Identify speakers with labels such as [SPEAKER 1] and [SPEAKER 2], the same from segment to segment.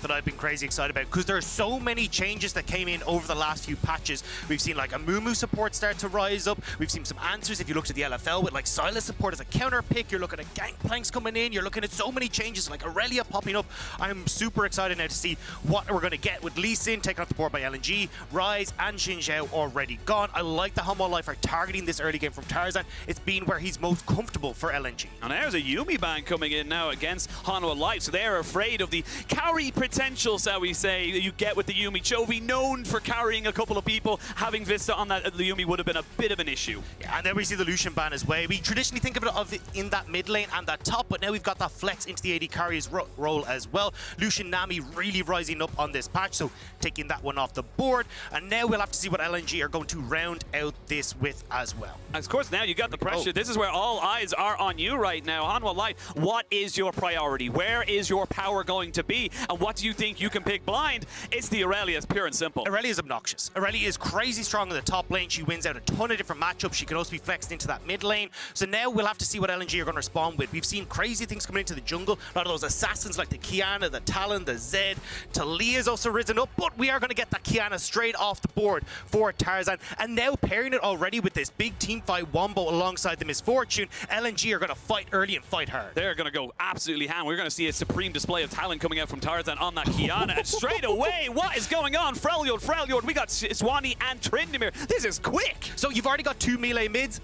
[SPEAKER 1] that I've been crazy excited about, because there are so many changes that came in over the last few patches. We've seen like a Mumu support start to rise up. We've seen some answers if you looked at the LFL with like Silas support as a counter pick. You're looking at Gangplanks coming in. You're looking at so many changes like Aurelia popping up. I'm super excited now to see what we're going to get with Lee Sin taken off the board by LNG, Rise and Xin Zhao already gone. I like the Homo Life are targeting this early game from Tarzan. It's been where he's most comfortable for LNG.
[SPEAKER 2] And there's a Yuumi ban coming in now against Hanwha Life, so they're afraid of the carry potential, shall we say, you get with the Yuumi. Chovy, known for carrying a couple of people, having Vista on that the Yuumi would have been a bit of an issue.
[SPEAKER 1] Yeah, and then we see the Lucian ban as well. We traditionally think of it in that mid lane and that top, but now we've got that flex into the AD carries role as well. Lucian Nami really rising up on this patch, so taking that one off the board. And now we'll have to see what LNG are going to round out this with as well.
[SPEAKER 2] Of course, now you got the pressure. This is where all eyes are on you right now. Hanwha Life, what is your priority? Where is your power going to be? And what do you think you can pick blind? It's the Aurelia, it's pure and simple.
[SPEAKER 1] Aurelia is obnoxious. Aurelia is crazy strong in the top lane. She wins out a ton of different matchups. She can also be flexed into that mid lane. So now we'll have to see what LNG are going to respond with. We've seen crazy things coming into the jungle. A lot of those assassins like the Kiana, the Talon, the Zed. Talia's also risen up, but we are going to get that Kiana straight off the board for Tarzan. And now pairing it already with this big team fight Wombo alongside the Misfortune, LNG are going to fight early and fight hard.
[SPEAKER 2] They're going to go absolutely ham. We're going to see a supreme display of talent coming out from Tarzan on that Kiana. And straight away, what is going on? Freljord, we got Swanee and Tryndamere. This is quick.
[SPEAKER 1] So you've already got two melee mids,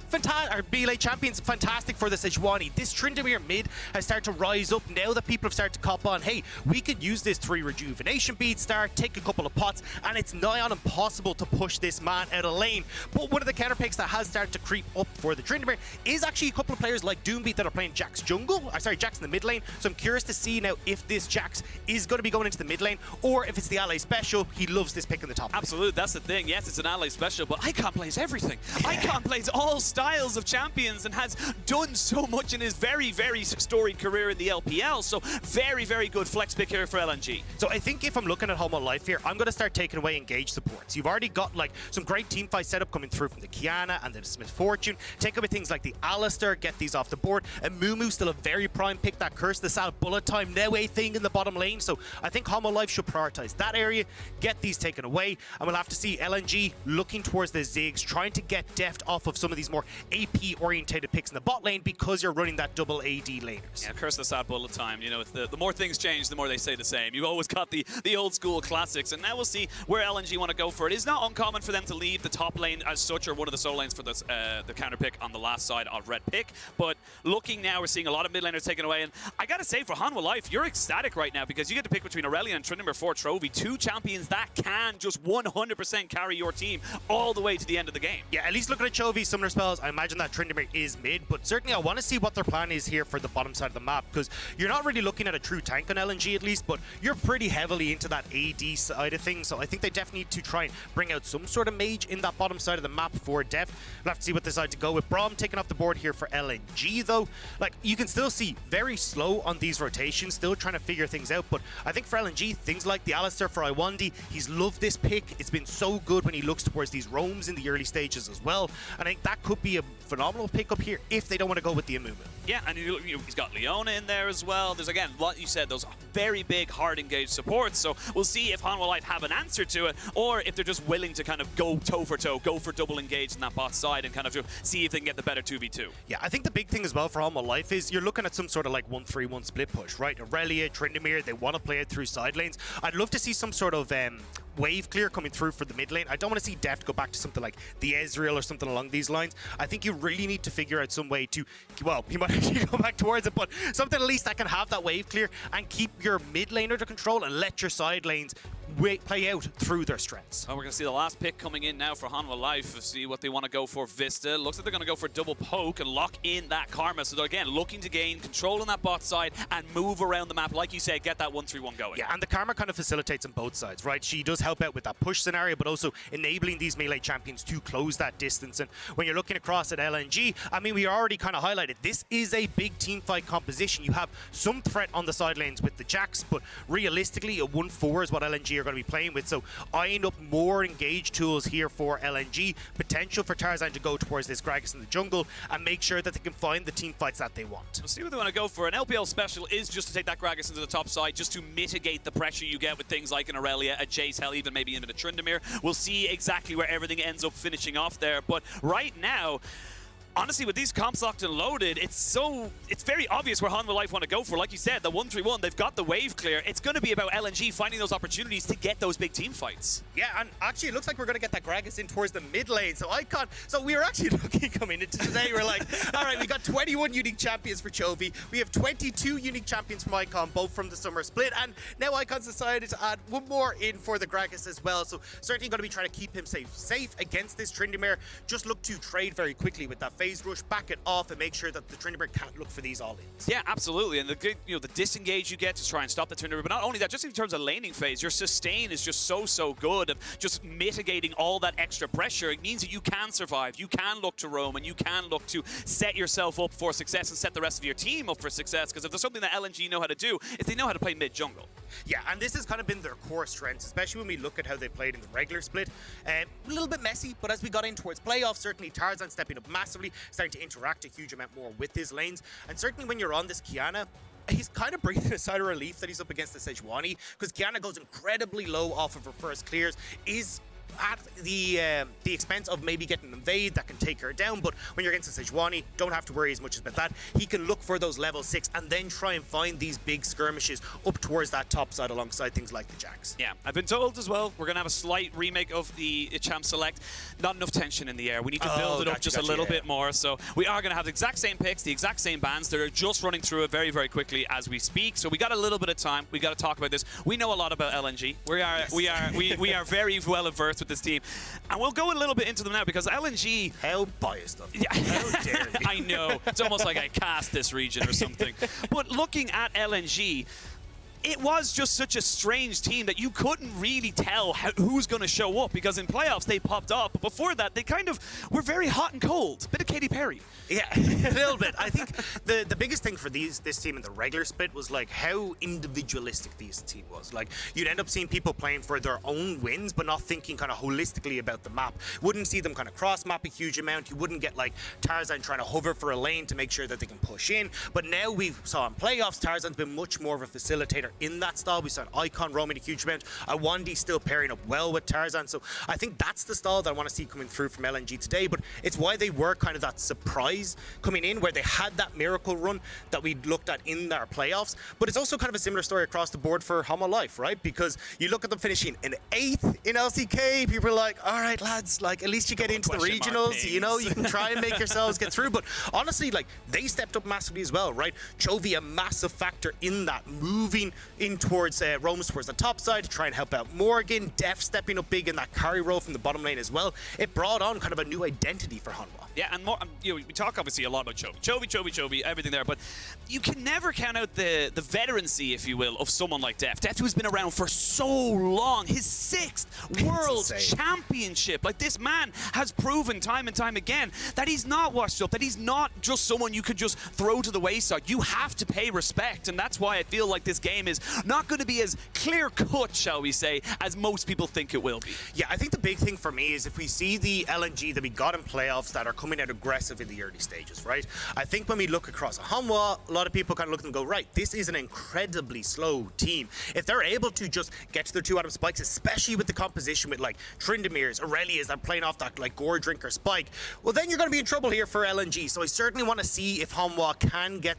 [SPEAKER 1] melee champions, fantastic for the Sejuani. This Tryndamere mid has started to rise up now that people have started to cop on. Hey, we could use this 3 rejuvenation bead start, take a couple of pots, and it's nigh on impossible to push this man out of lane. But one of the counter picks that has started to creep up for the Tryndamere is actually a couple of players like Doombeat that are playing Jax jungle. Jax in the mid lane. So I'm curious to see now if this Jax is going to be going into the mid lane or if it's the ally special. He loves this pick in the top lane.
[SPEAKER 2] Absolutely, that's the thing. Yes, it's an ally special, but Icon plays everything. Icon plays all styles of champions and has done so much in his very, very storied career in the LPL. So very, very good flex pick here for LNG.
[SPEAKER 1] So I think if I'm looking at Homo Life here, I'm going to start taking away engage supports. You've already got like some great team fight setup coming through from the Kiana and the Misfortune. Take away things like the Alistair, get these off the board. And Mumu still a very prime pick. That Curse the Sal bullet time now a thing in the bottom lane. So I think Homo Life should prioritize that area, get these taken away, and we'll have to see LNG looking towards the Ziggs, trying to get deft off of some of these more AP orientated picks in the bot lane because you're running that double AD laners.
[SPEAKER 2] Yeah, Curse the Sad bullet time. You know, it's the more things change, the more they say the same. You've always got the old school classics, and now we'll see where LNG want to go for it. It's not uncommon for them to leave the top lane as such, or one of the solo lanes for the counter pick on the last side of red pick. But looking now, we're seeing a lot of mid laners taken away, and I gotta say, for Hanwha Life, you're ecstatic right now because you get to pick between Aurelia and Tryndamere for Trophy, 2 champions that can just 100% carry your team all the way to the end of the game.
[SPEAKER 1] Yeah, at least looking at Chovy, summoner spells, I imagine that Tryndamere is mid, but certainly I want to see what their plan is here for the bottom side of the map, because you're not really looking at a true tank on LNG at least, but you're pretty heavily into that AD side of things, so I think they definitely need to try and bring out some sort of mage in that bottom side of the map for depth. We'll have to see what they decide to go with. Braum taking off the board here for LNG though. Like, you can still see very slow on these rotations, still trying to figure things out, but I think for LNG, things like the Alistair for Iwandi, he's loved this pick. It's been so good when he looks towards these roams in the early stages as well, and I think that could be a phenomenal pickup here if they don't want to go with the Amumu.
[SPEAKER 2] Yeah, and he's got Leona in there as well. There's, again, what you said, those very big, hard engaged supports, so we'll see if Hanwha Life have an answer to it, or if they're just willing to kind of go toe for toe, go for double engage in that bot side and kind of see if they can get the better 2v2.
[SPEAKER 1] Yeah, I think the big thing as well for Hanwha Life is you're looking at some sort of like 1-3-1 split push, right? Aurelia, Tryndamere, they want to play it through side lanes. I'd love to see some sort of wave clear coming through for the mid lane. I don't want to see Deft go back to something like the Ezreal or something along these lines. I think you really need to figure out some way to, well, he might actually go back towards it, but something at least that can have that wave clear and keep your mid lane under control and let your side lanes play out through their strengths.
[SPEAKER 2] Well, we're going to see the last pick coming in now for Hanwha Life. See what they want to go for. Vista. Looks like they're going to go for double poke and lock in that Karma. So they're, again, looking to gain control on that bot side and move around the map. Like you said, get that 1-3-1 going.
[SPEAKER 1] Yeah, and the Karma kind of facilitates on both sides, right? She does help out with that push scenario, but also enabling these melee champions to close that distance. And when you're looking across at LNG, I mean, we already kind of highlighted, this is a big team fight composition. You have some threat on the side lanes with the Jax, but realistically, a 1-4 is what LNG LNG are going to be playing with. So eyeing up more engaged tools here for LNG, potential for Tarzan to go towards this Gragas in the jungle and make sure that they can find the team fights that they want.
[SPEAKER 2] We'll see what they want to go for. An LPL special is just to take that Gragas into the top side, just to mitigate the pressure you get with things like an Aurelia, a Jace, hell, even maybe even a Tryndamere. We'll see exactly where everything ends up finishing off there. But right now, honestly, with these comps locked and loaded, it's very obvious where Hanwha Life want to go for. Like you said, the 1-3-1, they've got the wave clear. It's going to be about LNG finding those opportunities to get those big team fights.
[SPEAKER 1] Yeah, and actually it looks like we're going to get that Gragas in towards the mid lane. So we were actually looking coming into today. We're like, all right, we got 21 unique champions for Chovy. We have 22 unique champions from Icon, both from the summer split. And now Icon's decided to add one more in for the Gragas as well. So certainly going to be trying to keep him safe against this Tryndamere. Just look to trade very quickly with that phase rush, back it off, and make sure that the Tryndamere can't look for these all-ins.
[SPEAKER 2] Yeah, absolutely. And the good, the disengage you get to try and stop the Tryndamere, but not only that, just in terms of laning phase, your sustain is just so good of just mitigating all that extra pressure. It means that you can survive, you can look to roam, and you can look to set yourself up for success and set the rest of your team up for success, because if there's something that LNG know how to do, is they know how to play mid-jungle.
[SPEAKER 1] Yeah, and this has kind of been their core strengths, especially when we look at how they played in the regular split. A little bit messy, but as we got in towards playoffs, certainly Tarzan stepping up massively, starting to interact a huge amount more with his lanes. And certainly when you're on this Kiana, he's kind of bringing a sigh of relief that he's up against the Sejuani, because Kiana goes incredibly low off of her first clears, is at the expense of maybe getting an invade that can take her down. But when you're against the Sejuani, don't have to worry as much about that. He can look for those level 6 and then try and find these big skirmishes up towards that top side alongside things like the Jax.
[SPEAKER 2] Yeah, I've been told as well, we're going to have a slight remake of the Champ Select. Not enough tension in the air. We need to build it up just a little bit more. So we are going to have the exact same picks, the exact same bans. They're just running through it very, very quickly as we speak. So we got a little bit of time. We got to talk about this. We know a lot about LNG. We are very well versed with this team. And we'll go a little bit into them now, because LNG...
[SPEAKER 1] How biased of you. Yeah. How dare you.
[SPEAKER 2] I know. It's almost like I cast this region or something. But looking at LNG, it was just such a strange team that you couldn't really tell who's going to show up, because in playoffs they popped up, but before that they kind of were very hot and cold. Bit of Katy Perry.
[SPEAKER 1] Yeah, a little bit. I think the biggest thing for this team in the regular split was like how individualistic this team was. Like, you'd end up seeing people playing for their own wins, but not thinking kind of holistically about the map. Wouldn't see them kind of cross map a huge amount. You wouldn't get like Tarzan trying to hover for a lane to make sure that they can push in. But now we saw in playoffs, Tarzan's been much more of a facilitator in that style. We saw an Icon roaming a huge amount. Awandi still pairing up well with Tarzan. So I think that's the style that I want to see coming through from LNG today. But it's why they were kind of that surprise coming in, where they had that miracle run that we looked at in our playoffs. But it's also kind of a similar story across the board for Hanwha Life, right? Because you look at them finishing in 8th in LCK, people are like, all right, lads, like at least you get into the regionals, you know, you can try and make yourselves get through. But honestly, like, they stepped up massively as well, right? Chovy, a massive factor in that, moving in towards roams towards the top side to try and help out Morgan. Def stepping up big in that carry role from the bottom lane as well. It brought on kind of a new identity for Hanwha.
[SPEAKER 2] Yeah, and more, we talk obviously a lot about Chovy, everything there, but you can never count out the veterancy, if you will, of someone like Def. Def, who's been around for so long, his 6th World Championship. Like, this man has proven time and time again that he's not washed up, that he's not just someone you could just throw to the wayside. You have to pay respect, and that's why I feel like this game is not going to be as clear-cut, shall we say, as most people think it will be.
[SPEAKER 1] Yeah, I think the big thing for me is if we see the LNG that we got in playoffs that are coming out aggressive in the early stages, right? I think when we look across Hanwha, a lot of people kind of look and go, right, this is an incredibly slow team. If they're able to just get to their 2 Adam spikes, especially with the composition with like Tryndamere's, Aurelia's that are playing off that like Gore Drinker spike, well then you're going to be in trouble here for LNG. So I certainly want to see if Hanwha can get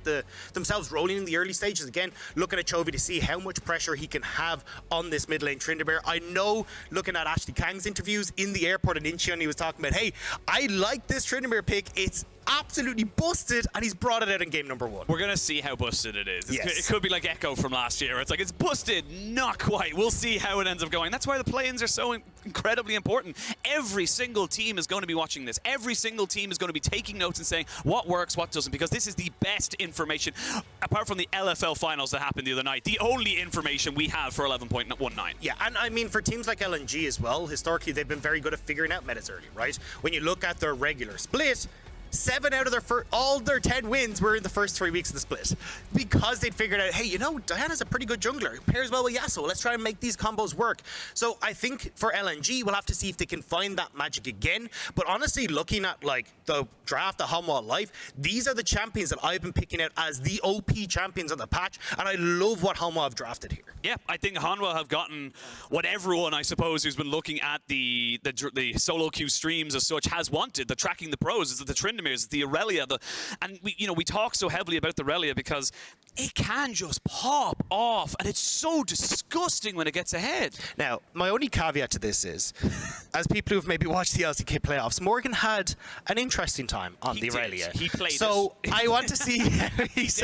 [SPEAKER 1] themselves rolling in the early stages. Again, looking at Chovy to see how much pressure he can have on this mid lane Tryndamere. I know, looking at Ashley Kang's interviews in the airport in Incheon, he was talking about, hey, I like this Tryndamere pick. It's absolutely busted, and he's brought it out in game number 1.
[SPEAKER 2] We're going to see how busted it is.
[SPEAKER 1] Yes.
[SPEAKER 2] It could be like Echo from last year. It's like, it's busted, not quite. We'll see how it ends up going. That's why the play-ins are so incredibly important. Every single team is going to be watching this. Every single team is going to be taking notes and saying what works, what doesn't, because this is the best information, apart from the LFL finals that happened the other night, the only information we have for 11.19.
[SPEAKER 1] Yeah, and I mean, for teams like LNG as well, historically, they've been very good at figuring out metas early, right? When you look at their regular split, 7 out of all their 10 wins were in the first 3 weeks of the split, because they'd figured out, hey, you know, Diana's a pretty good jungler, pairs well with Yasuo, let's try and make these combos work. So I think for LNG, we'll have to see if they can find that magic again. But honestly, looking at like the draft of Hanwha Live, these are the champions that I've been picking out as the OP champions on the patch, and I love what Hanwha have drafted here.
[SPEAKER 2] Yeah, I think Hanwha have gotten what everyone, I suppose, who's been looking at the solo queue streams as such has wanted. The tracking the pros, is the Trindamirs, the Aurelia, and we talk so heavily about the Aurelia because it can just pop off, and it's so disgusting when it gets ahead.
[SPEAKER 1] Now, my only caveat to this is, as people who've maybe watched the LCK playoffs, Morgan had an interesting time on the Aurelia.
[SPEAKER 2] He played
[SPEAKER 1] so
[SPEAKER 2] it.
[SPEAKER 1] I want to see how he's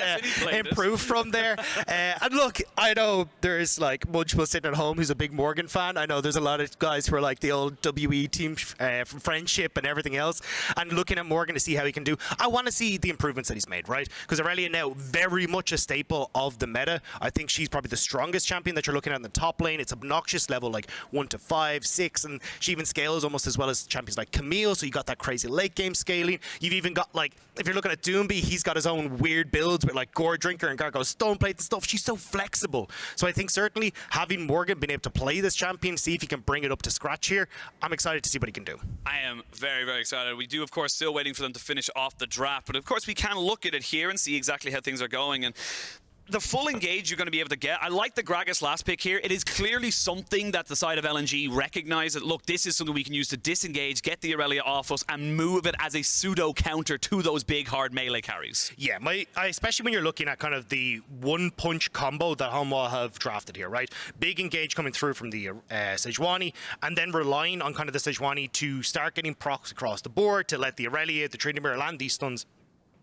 [SPEAKER 1] improved from there. And look, I know there's like Munchville sitting at home who's a big Morgan fan. I know there's a lot of guys who are like the old WE team from Friendship and everything else, and looking at Morgan to see how he can do. I want to see the improvements that he's made, right? Because Aurelia now very much a staple of the meta. I think she's probably the strongest champion that you're looking at in the top lane. It's obnoxious level like 1 to 5, 6, and she even scales almost as well as champions like Camille, so you got that crazy late game scaling. You've even got, like, if you're looking at Doomby, he's got his own weird builds with like Gore Drinker and Gargoyle Stoneplate and stuff. She's so flexible. So I think certainly having Morgan been able to play this champion, see if he can bring it up to scratch here, I'm excited to see what he can do.
[SPEAKER 2] I am very, very excited. We do, of course, still waiting for them to finish off the draft, but of course we can look at it here and see exactly how things are going. And the full engage you're going to be able to get. I like the Gragas last pick here. It is clearly something that the side of LNG recognize that, look, this is something we can use to disengage, get the Aurelia off us, and move it as a pseudo counter to those big, hard melee carries.
[SPEAKER 1] Yeah, especially when you're looking at kind of the one-punch combo that Hanwha have drafted here, right? Big engage coming through from the Sejuani, and then relying on kind of the Sejuani to start getting procs across the board to let the Aurelia, the Tryndamere land these stuns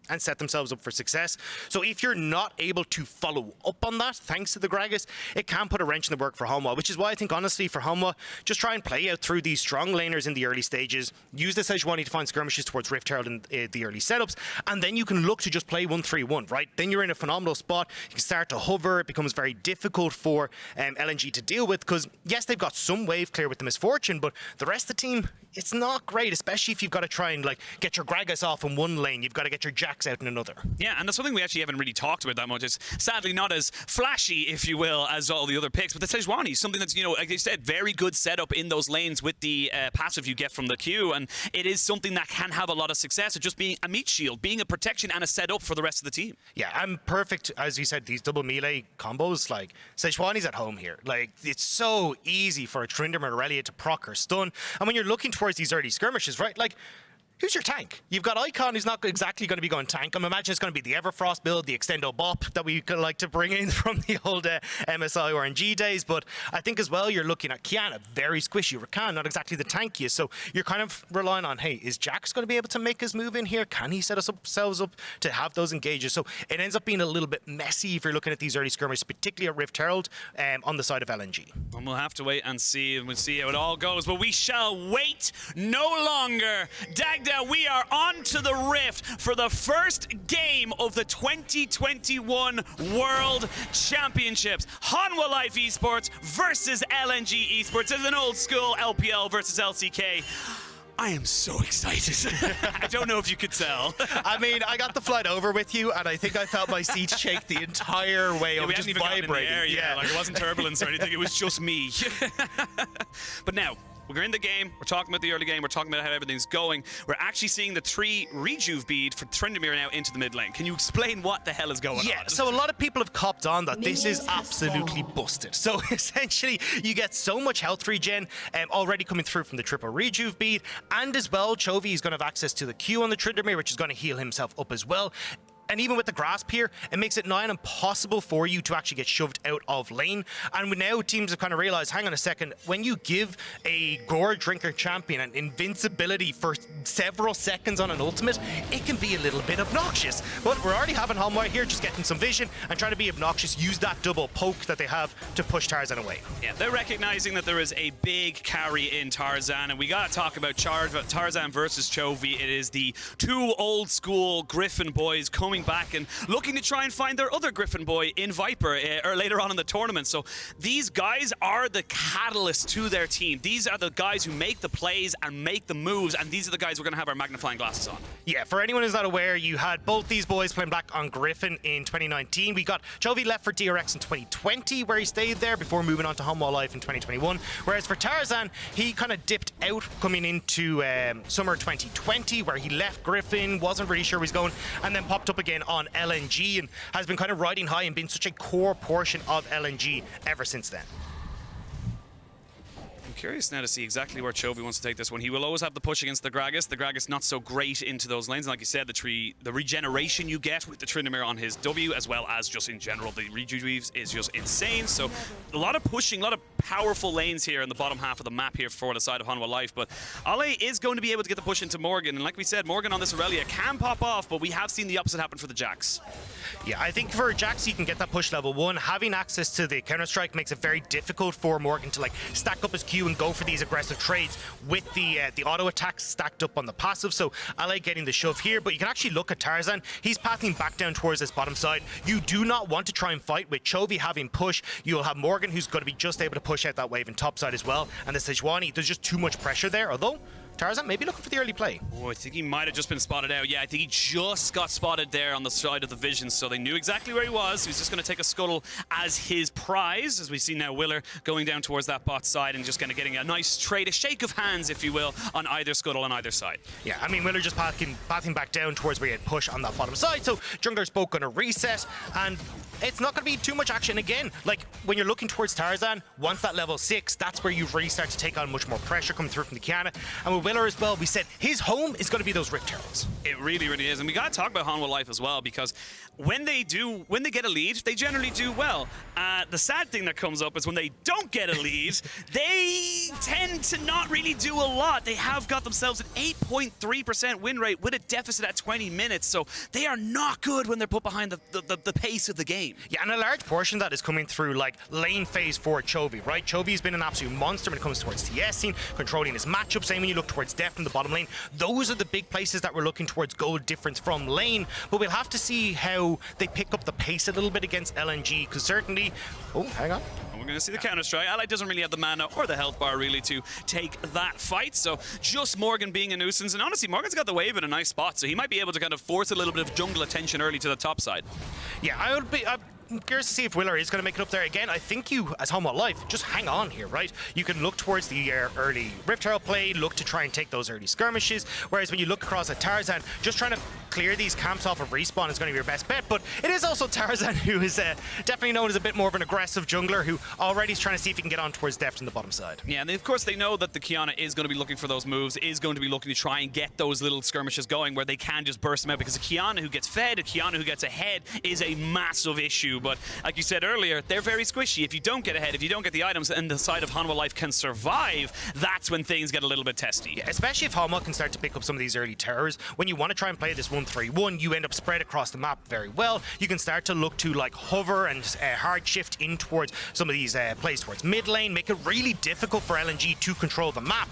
[SPEAKER 1] and set themselves up for success. So if you're not able to follow up on that, thanks to the Gragas, it can put a wrench in the work for Hanwha, which is why I think, honestly, for Hanwha, just try and play out through these strong laners in the early stages, use the Sejuani to find skirmishes towards Rift Herald in the early setups, and then you can look to just play 1-3-1, right? Then you're in a phenomenal spot. You can start to hover. It becomes very difficult for LNG to deal with because, yes, they've got some wave clear with the Misfortune, but the rest of the team, it's not great, especially if you've got to try and like get your Gragas off in one lane. You've got to get your Jacks out in another.
[SPEAKER 2] Yeah, and that's something we actually haven't really talked about that much. It's sadly not as flashy, if you will, as all the other picks. But the Sejuani, something that's, like you said, very good setup in those lanes with the passive you get from the Q. And it is something that can have a lot of success of just being a meat shield, being a protection and a setup for the rest of the team.
[SPEAKER 1] Yeah, and perfect, as you said, these double melee combos. Like, Sejuani's at home here. Like, it's so easy for a Tryndamere Aurelia to proc or stun. And when you're looking towards these early skirmishes, right, like, who's your tank? You've got Icon, who's not exactly going to be going tank. I'm imagining it's going to be the Everfrost build, the Extendo Bop that we could like to bring in from the old MSI RNG days. But I think as well, you're looking at Kiana, very squishy. Rakan, not exactly the tankiest. So you're kind of relying on, hey, is Jax going to be able to make his move in here? Can he set ourselves up to have those engages? So it ends up being a little bit messy if you're looking at these early skirmishes, particularly at Rift Herald on the side of LNG.
[SPEAKER 2] And we'll have to wait and see, and we'll see how it all goes. But we shall wait no longer. Dagda, we are on to the Rift for the first game of the 2021 World Championships. Hanwha Life Esports versus LNG Esports. It's an old school LPL versus LCK. I am so excited. I don't know if you could tell.
[SPEAKER 1] I mean, I got the flight over with you, and I think I felt my seats shake the entire way.
[SPEAKER 2] Yeah,
[SPEAKER 1] I was just vibrating.
[SPEAKER 2] Yeah, like it wasn't turbulence or anything. It was just me. But now, we're in the game, we're talking about the early game, we're talking about how everything's going. We're actually seeing the 3 rejuve bead for Tryndamere now into the mid lane. Can you explain what the hell is going on?
[SPEAKER 1] Yeah, so a lot of people have copped on that this is absolutely busted. So essentially, you get so much health regen already coming through from the triple rejuve bead, and as well, Chovy is going to have access to the Q on the Tryndamere, which is going to heal himself up as well. And even with the grasp here, it makes it nigh impossible for you to actually get shoved out of lane. And now teams have kind of realized, hang on a second, when you give a Gore Drinker champion an invincibility for several seconds on an ultimate, it can be a little bit obnoxious. But we're already having Hanwha here just getting some vision and trying to be obnoxious, use that double poke that they have to push Tarzan away.
[SPEAKER 2] Yeah, they're recognizing that there is a big carry in Tarzan, and we got to talk about Tarzan versus Chovy. It is the 2 old school Griffin boys coming coming back and looking to try and find their other Griffin boy in Viper or later on in the tournament. So these guys are the catalyst to their team. These are the guys who make the plays and make the moves, and these are the guys we're going to have our magnifying glasses on.
[SPEAKER 1] Yeah, for anyone who's not aware, you had both these boys playing back on Griffin in 2019. We got Chovy left for DRX in 2020, where he stayed there before moving on to Homeworld Life in 2021. Whereas for Tarzan, he kind of dipped out coming into summer 2020, where he left Griffin, wasn't really sure where he's going, and then popped up again on LNG and has been kind of riding high and been such a core portion of LNG ever since then.
[SPEAKER 2] I'm curious now to see exactly where Chovy wants to take this one. He will always have the push against the Gragas. The Gragas not so great into those lanes. And like you said, the regeneration you get with the Tryndamere on his W, as well as just in general, the rejuves is just insane. So a lot of pushing, a lot of powerful lanes here in the bottom half of the map here for the side of Hanwha Life. But Ale is going to be able to get the push into Morgan. And like we said, Morgan on this Aurelia can pop off, but we have seen the opposite happen for the Jax.
[SPEAKER 1] Yeah, I think for Jax, you can get that push level 1. Having access to the Counter-Strike makes it very difficult for Morgan to like stack up his Q and go for these aggressive trades with the auto attacks stacked up on the passive. So I like getting the shove here, but you can actually look at Tarzan. He's pathing back down towards this bottom side. You do not want to try and fight with Chovy having push. You'll have Morgan, who's going to be just able to push out that wave in top side as well. And the Sejuani, there's just too much pressure there, although Tarzan maybe looking for the early play.
[SPEAKER 2] Oh, I think he might have just been spotted out. Yeah, I think he just got spotted there on the side of the vision, so they knew exactly where he was. He was just going to take a scuttle as his prize, as we see now Willer going down towards that bot side and just kind of getting a nice trade, a shake of hands, if you will, on either scuttle on either side.
[SPEAKER 1] Yeah, I mean, Willer just pathing back down towards where he had push on that bottom side, so Jungler's both going to reset, and it's not going to be too much action again. Like, when you're looking towards Tarzan, once that level 6, that's where you really start to take on much more pressure coming through from the Kiana. And with Willer as well, we said his home is going to be those Rift Heralds.
[SPEAKER 2] It really, really is. And we got to talk about Hanwha Life as well, because when they get a lead, they generally do well. The sad thing that comes up is when they don't get a lead, they tend to not really do a lot. They have got themselves an 8.3% win rate with a deficit at 20 minutes, so they are not good when they're put behind the pace of the game.
[SPEAKER 1] Yeah, and a large portion of that is coming through like lane phase for Chovy, right? Chovy's been an absolute monster when it comes towards TSing, controlling his matchup. Same when you look towards Deft in the bottom lane. Those are the big places that we're looking towards goal difference from lane, but we'll have to see how they pick up the pace a little bit against LNG, because certainly... Oh, hang on.
[SPEAKER 2] We're going to see the Counter-Strike. Ally doesn't really have the mana or the health bar really to take that fight, so just Morgan being a nuisance. And honestly, Morgan's got the wave in a nice spot, so he might be able to kind of force a little bit of jungle attention early to the top side.
[SPEAKER 1] Yeah, I'm curious to see if Willer is going to make it up there again. I think you, as Homeworld Life, just hang on here, right? You can look towards the early Rift Herald play, look to try and take those early skirmishes, whereas when you look across at Tarzan, just trying to clear these camps off of respawn is going to be your best bet. But it is also Tarzan, who is definitely known as a bit more of an aggressive jungler, who already is trying to see if he can get on towards Deft in the bottom side.
[SPEAKER 2] Yeah, and of course they know that the Kiana is going to be looking for those moves, is going to be looking to try and get those little skirmishes going where they can just burst them out, because a Kiana who gets fed, a Kiana who gets ahead is a massive issue. But like you said earlier, they're very squishy. If you don't get ahead, if you don't get the items and the side of Hanwha Life can survive, that's when things get a little bit testy.
[SPEAKER 1] Yeah, especially if Hanwha can start to pick up some of these early towers. When you want to try and play this 1-3-1, you end up spread across the map very well. You can start to look to like hover and hard shift in towards some of these plays towards mid lane, make it really difficult for LNG to control the map.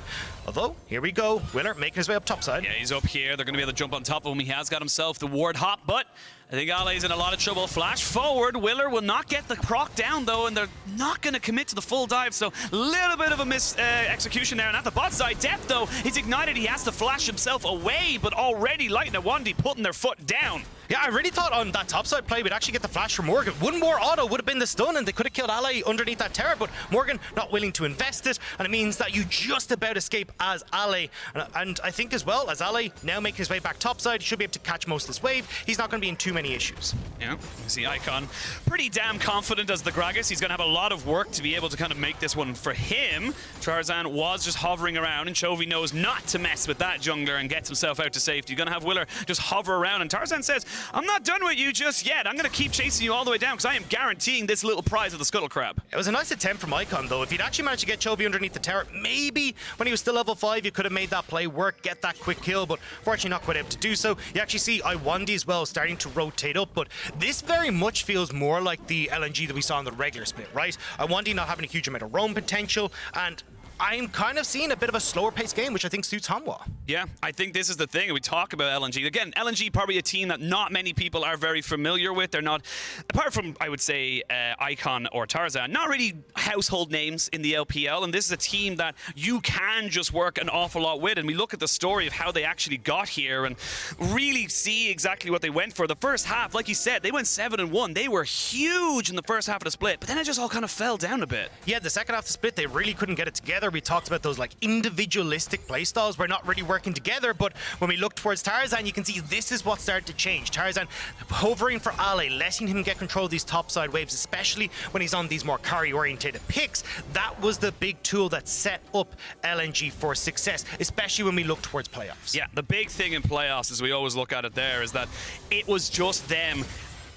[SPEAKER 1] Although, here we go, Willer making his way up top side.
[SPEAKER 2] Yeah, he's up here. They're going to be able to jump on top of him. He has got himself the ward hop, but I think Ali's in a lot of trouble. Flash forward. Willer will not get the proc down, though, and they're not going to commit to the full dive, so a little bit of a miss execution there. And at the bot side, Depth, though, he's ignited. He has to flash himself away, but already Light and Awandi putting their foot down.
[SPEAKER 1] Yeah, I really thought on that topside play we'd actually get the flash from Morgan. One more auto would have been the stun and they could have killed Ally underneath that tower, but Morgan not willing to invest it, and it means that you just about escape as Ally. And I think as well, as Ally now making his way back topside, he should be able to catch most of this wave. He's not going to be in too many issues.
[SPEAKER 2] Yeah, you see Icon pretty damn confident as the Gragas. He's going to have a lot of work to be able to kind of make this one for him. Tarzan was just hovering around, and Chovy knows not to mess with that jungler and gets himself out to safety. You're going to have Willer just hover around, and Tarzan says, I'm not done with you just yet. I'm going to keep chasing you all the way down because I am guaranteeing this little prize of the Scuttle Crab.
[SPEAKER 1] It was a nice attempt from Icon, though. If he'd actually managed to get Chovy underneath the tower, maybe when he was still level 5, you could have made that play work, get that quick kill, but fortunately not quite able to do so. You actually see Iwandi as well starting to rotate up, but this very much feels more like the LNG that we saw in the regular split, right? Iwandi not having a huge amount of roam potential, and I'm kind of seeing a bit of a slower paced game, which I think suits Hanwha.
[SPEAKER 2] Yeah, I think this is the thing. We talk about LNG. Again, LNG probably a team that not many people are very familiar with. They're not, apart from, I would say, Icon or Tarzan, not really household names in the LPL. And this is a team that you can just work an awful lot with. And we look at the story of how they actually got here and really see exactly what they went for. The first half, like you said, they went 7-1. They were huge in the first half of the split, but then it just all kind of fell down a bit.
[SPEAKER 1] Yeah, the second half of the split, they really couldn't get it together. We talked about those like individualistic playstyles. We're not really working together, but when we look towards Tarzan, you can see this is what started to change. Tarzan hovering for Ale, letting him get control of these topside waves, especially when he's on these more carry-orientated picks. That was the big tool that set up LNG for success, especially when we look towards playoffs.
[SPEAKER 2] Yeah, the big thing in playoffs, as we always look at it there, is that it was just them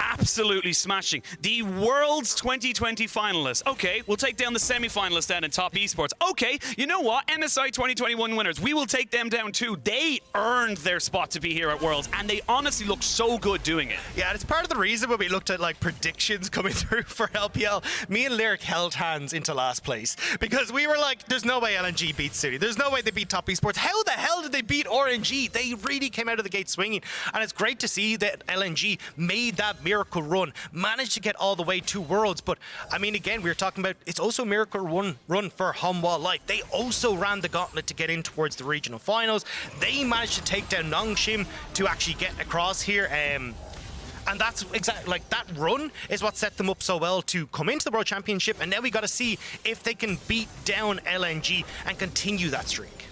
[SPEAKER 2] absolutely smashing the World's 2020 finalists. Okay, we'll take down the semi-finalists down in Top Esports. Okay, you know what? MSI 2021 winners, we will take them down too. They earned their spot to be here at Worlds, and they honestly look so good doing it.
[SPEAKER 1] Yeah, and it's part of the reason when we looked at like predictions coming through for LPL, me and Lyric held hands into last place because we were like, there's no way LNG beats City. There's no way they beat Top Esports. How the hell did they beat RNG? They really came out of the gate swinging, and it's great to see that LNG made that miracle run, managed to get all the way to Worlds. But I mean, again, we were talking about it's also a miracle run for Hanwha Life. They also ran the gauntlet to get in towards the regional finals. They managed to take down Nongshim to actually get across here. And that's exactly like that run is what set them up so well to come into the World Championship. And now we got to see if they can beat down LNG and continue that streak.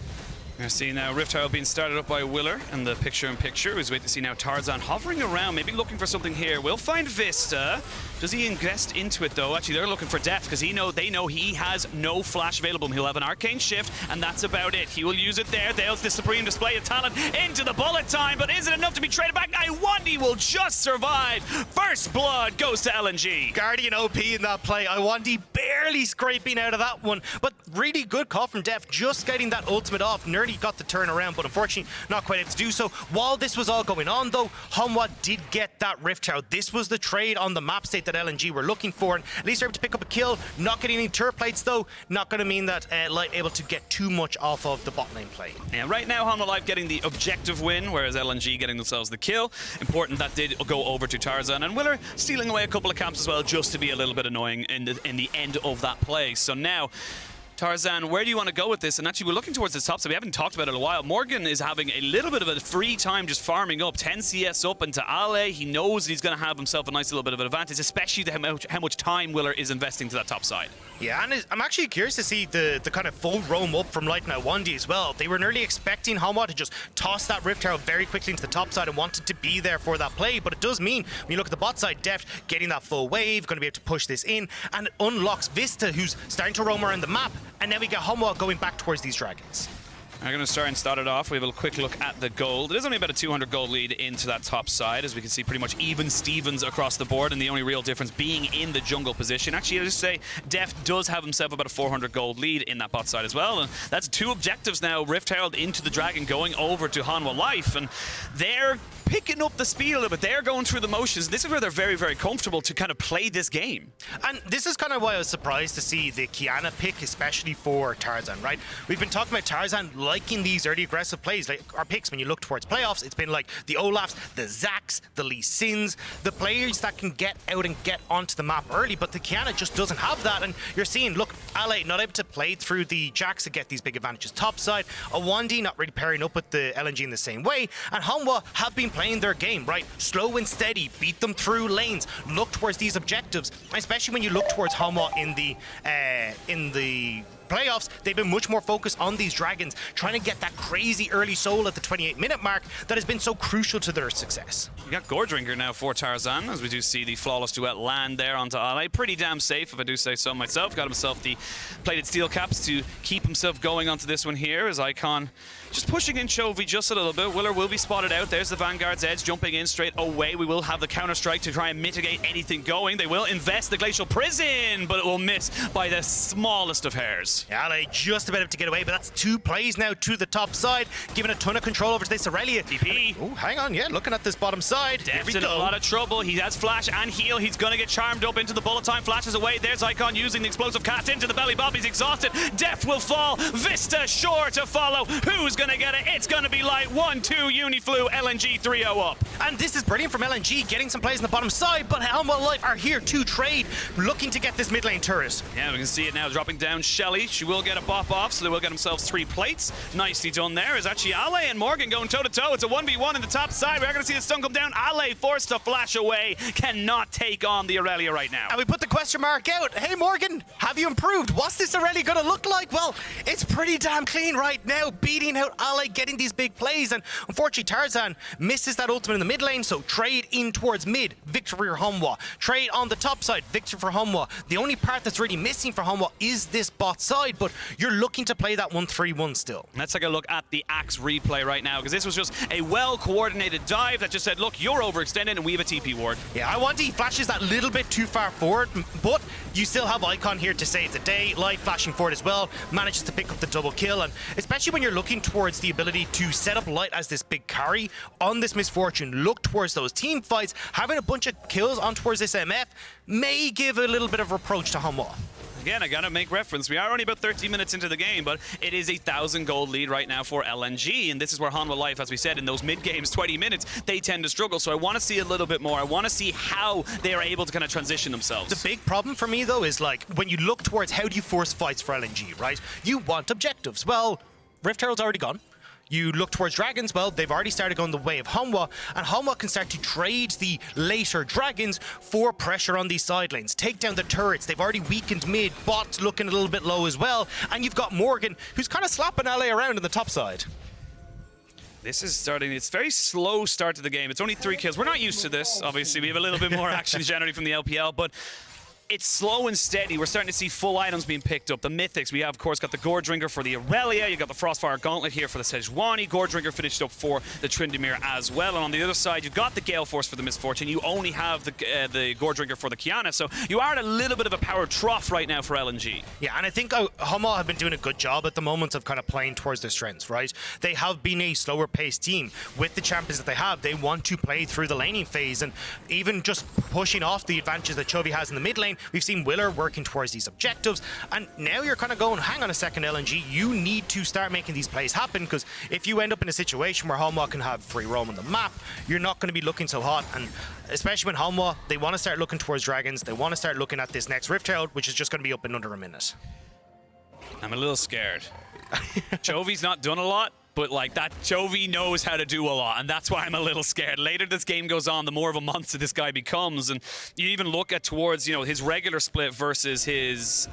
[SPEAKER 2] I see now Rift Herald being started up by Willer in the picture-in-picture. We wait to see now Tarzan hovering around, maybe looking for something here. We'll find Vista. Does he invest into it though? Actually, they're looking for Deft because they know he has no flash available. He'll have an arcane shift, and that's about it. He will use it there. There's the supreme display of talent into the bullet time, but is it enough to be traded back? Iwandi will just survive. First blood goes to LNG.
[SPEAKER 1] Guardian OP in that play. Iwandi barely scraping out of that one, but really good call from Deft, just getting that ultimate off. Nearly got the turnaround, but unfortunately not quite able to do so. While this was all going on though, Hanwha did get that Rift Tower. This was the trade on the map state that LNG were looking for, and at least they're able to pick up a kill. Not getting any turret plates though, not going to mean that Light able to get too much off of the bot lane play.
[SPEAKER 2] Yeah, right now Hanwha Life getting the objective win, whereas LNG getting themselves the kill. Important that did go over to Tarzan, and Willer stealing away a couple of camps as well, just to be a little bit annoying in the end of that play. So now Tarzan, where do you want to go with this? And actually, we're looking towards the top, so we haven't talked about it in a while. Morgan is having a little bit of a free time just farming up 10 CS up into Ale. He knows he's going to have himself a nice little bit of an advantage, especially to how much time Willer is investing to that top side.
[SPEAKER 1] Yeah, and I'm actually curious to see the kind of full roam up from Light and Iwandi as well. They were nearly expecting Hanwha to just toss that Rift Tower very quickly into the top side and wanted to be there for that play, but it does mean, when you look at the bot side, Deft getting that full wave, going to be able to push this in, and it unlocks Vista, who's starting to roam around the map, and then we get Hanwha going back towards these dragons.
[SPEAKER 2] I'm going to start it off. We have a quick look at the gold. It is only about a 200 gold lead into that top side, as we can see pretty much even Stevens across the board, and the only real difference being in the jungle position. Actually, I just say Deft does have himself about a 400 gold lead in that bot side as well, and that's two objectives now. Rift Herald into the dragon, going over to Hanwha Life, and they're picking up the speed a little bit. They're going through the motions. This is where they're very, very comfortable to kind of play this game.
[SPEAKER 1] And this is kind of why I was surprised to see the Kiana pick, especially for Tarzan, right? We've been talking about Tarzan liking these early aggressive plays. Like our picks, when you look towards playoffs, it's been like the Olafs, the Zacs, the Lee Sins, the players that can get out and get onto the map early, but the Kiana just doesn't have that. And you're seeing, look, Ale not able to play through the Jacks to get these big advantages topside. Iwandi not really pairing up with the LNG in the same way. And Hanwha have been playing their game, right? Slow and steady, beat them through lanes, look towards these objectives, especially when you look towards Hanwha in the playoffs. They've been much more focused on these dragons, trying to get that crazy early soul at the 28-minute mark that has been so crucial to their success.
[SPEAKER 2] We got Gordringer now for Tarzan, as we do see the flawless duet land there onto Ale. Pretty damn safe, if I do say so myself. Got himself the plated steel caps to keep himself going onto this one here, as Icon just pushing in Chovy just a little bit. Willer will be spotted out. There's the Vanguard's edge jumping in straight away. We will have the counter-strike to try and mitigate anything going. They will invest the Glacial Prison, but it will miss by the smallest of hairs. this.
[SPEAKER 1] LA just about to get away, but that's 2 plays now to the top side, giving a ton of control over to this Aurelia.
[SPEAKER 2] TP.
[SPEAKER 1] Oh, hang on, yeah, looking at this bottom side.
[SPEAKER 2] Def's in a lot of trouble. He has flash and heal. He's going to get charmed up into the bullet time. Flashes away. There's Icon using the explosive cast into the belly bomb. He's exhausted. Def will fall. Vista sure to follow. Who's going to get it? It's going to be Light. 1-2 Uniflu. LNG 3-0 up.
[SPEAKER 1] And this is brilliant from LNG, getting some plays on the bottom side, but Helmut Life are here to trade, looking to get this mid lane turret.
[SPEAKER 2] Yeah, we can see it now dropping down Shelly. She will get a bop off, so they will get themselves 3 plates. Nicely done there. Is actually Ale and Morgan going toe-to-toe. It's a 1v1 in the top side. We're going to see the stun come down. Ale forced to flash away. Cannot take on the Aurelia right now.
[SPEAKER 1] And we put the question mark out. Hey, Morgan, have you improved? What's this Aurelia going to look like? Well, it's pretty damn clean right now, beating out Ale, getting these big plays. And unfortunately, Tarzan misses that ultimate in the mid lane, so trade in towards mid. Victory for Hanwha. Trade on the top side. Victory for Hanwha. The only part that's really missing for Hanwha is this bot side, but you're looking to play that 1-3-1 still.
[SPEAKER 2] Let's take a look at the Axe replay right now, because this was just a well-coordinated dive that just said, look, you're overextended and we have a TP ward.
[SPEAKER 1] Yeah, I want he flashes that little bit too far forward, but you still have Icon here to save the day. Light flashing forward as well, manages to pick up the double kill, and especially when you're looking towards the ability to set up Light as this big carry on this Misfortune, look towards those team fights, having a bunch of kills on towards this MF may give a little bit of reproach to Hanwha.
[SPEAKER 2] Again, I gotta make reference. We are only about 13 minutes into the game, but it is a 1,000 gold lead right now for LNG, and this is where Hanwha Life, as we said, in those mid-games, 20 minutes, they tend to struggle. So I want to see a little bit more. I want to see how they are able to kind of transition themselves.
[SPEAKER 1] The big problem for me, though, is like when you look towards how do you force fights for LNG, right? You want objectives. Well, Rift Herald's already gone. You look towards Dragons, well, they've already started going the way of Hanwha, and Hanwha can start to trade the later Dragons for pressure on these side lanes. Take down the turrets, they've already weakened mid, bots looking a little bit low as well, and you've got Morgan, who's kind of slapping LA around in the top side.
[SPEAKER 2] This is starting, it's very slow start to the game. It's only 3 kills. We're not used to this, obviously. We have a little bit more action generally from the LPL, but it's slow and steady. We're starting to see full items being picked up. The Mythics, we have, of course, got the Gore Drinker for the Aurelia. You got the Frostfire Gauntlet here for the Sejuani. Gore Drinker finished up for the Tryndamere as well. And on the other side, you've got the Gale Force for the Misfortune. You only have the Gore Drinker for the Kiana. So you are at a little bit of a power trough right now for LNG.
[SPEAKER 1] Yeah, and I think Hanwha have been doing a good job at the moment of kind of playing towards their strengths, right? They have been a slower paced team. With the champions that they have, they want to play through the laning phase, and even just pushing off the advantages that Chovy has in the mid lane. We've seen Willer working towards these objectives, and now you're kind of going, hang on a second, LNG, you need to start making these plays happen, because if you end up in a situation where Hanwha can have free roam on the map, you're not going to be looking so hot. And especially when Hanwha, they want to start looking towards Dragons, they want to start looking at this next Rift Herald, which is just going to be up in under a minute.
[SPEAKER 2] I'm a little scared. Chovy's not done a lot, but like that, Chovy knows how to do a lot, and that's why I'm a little scared. Later this game goes on, the more of a monster this guy becomes, and you even look at towards, you know, his regular split versus his,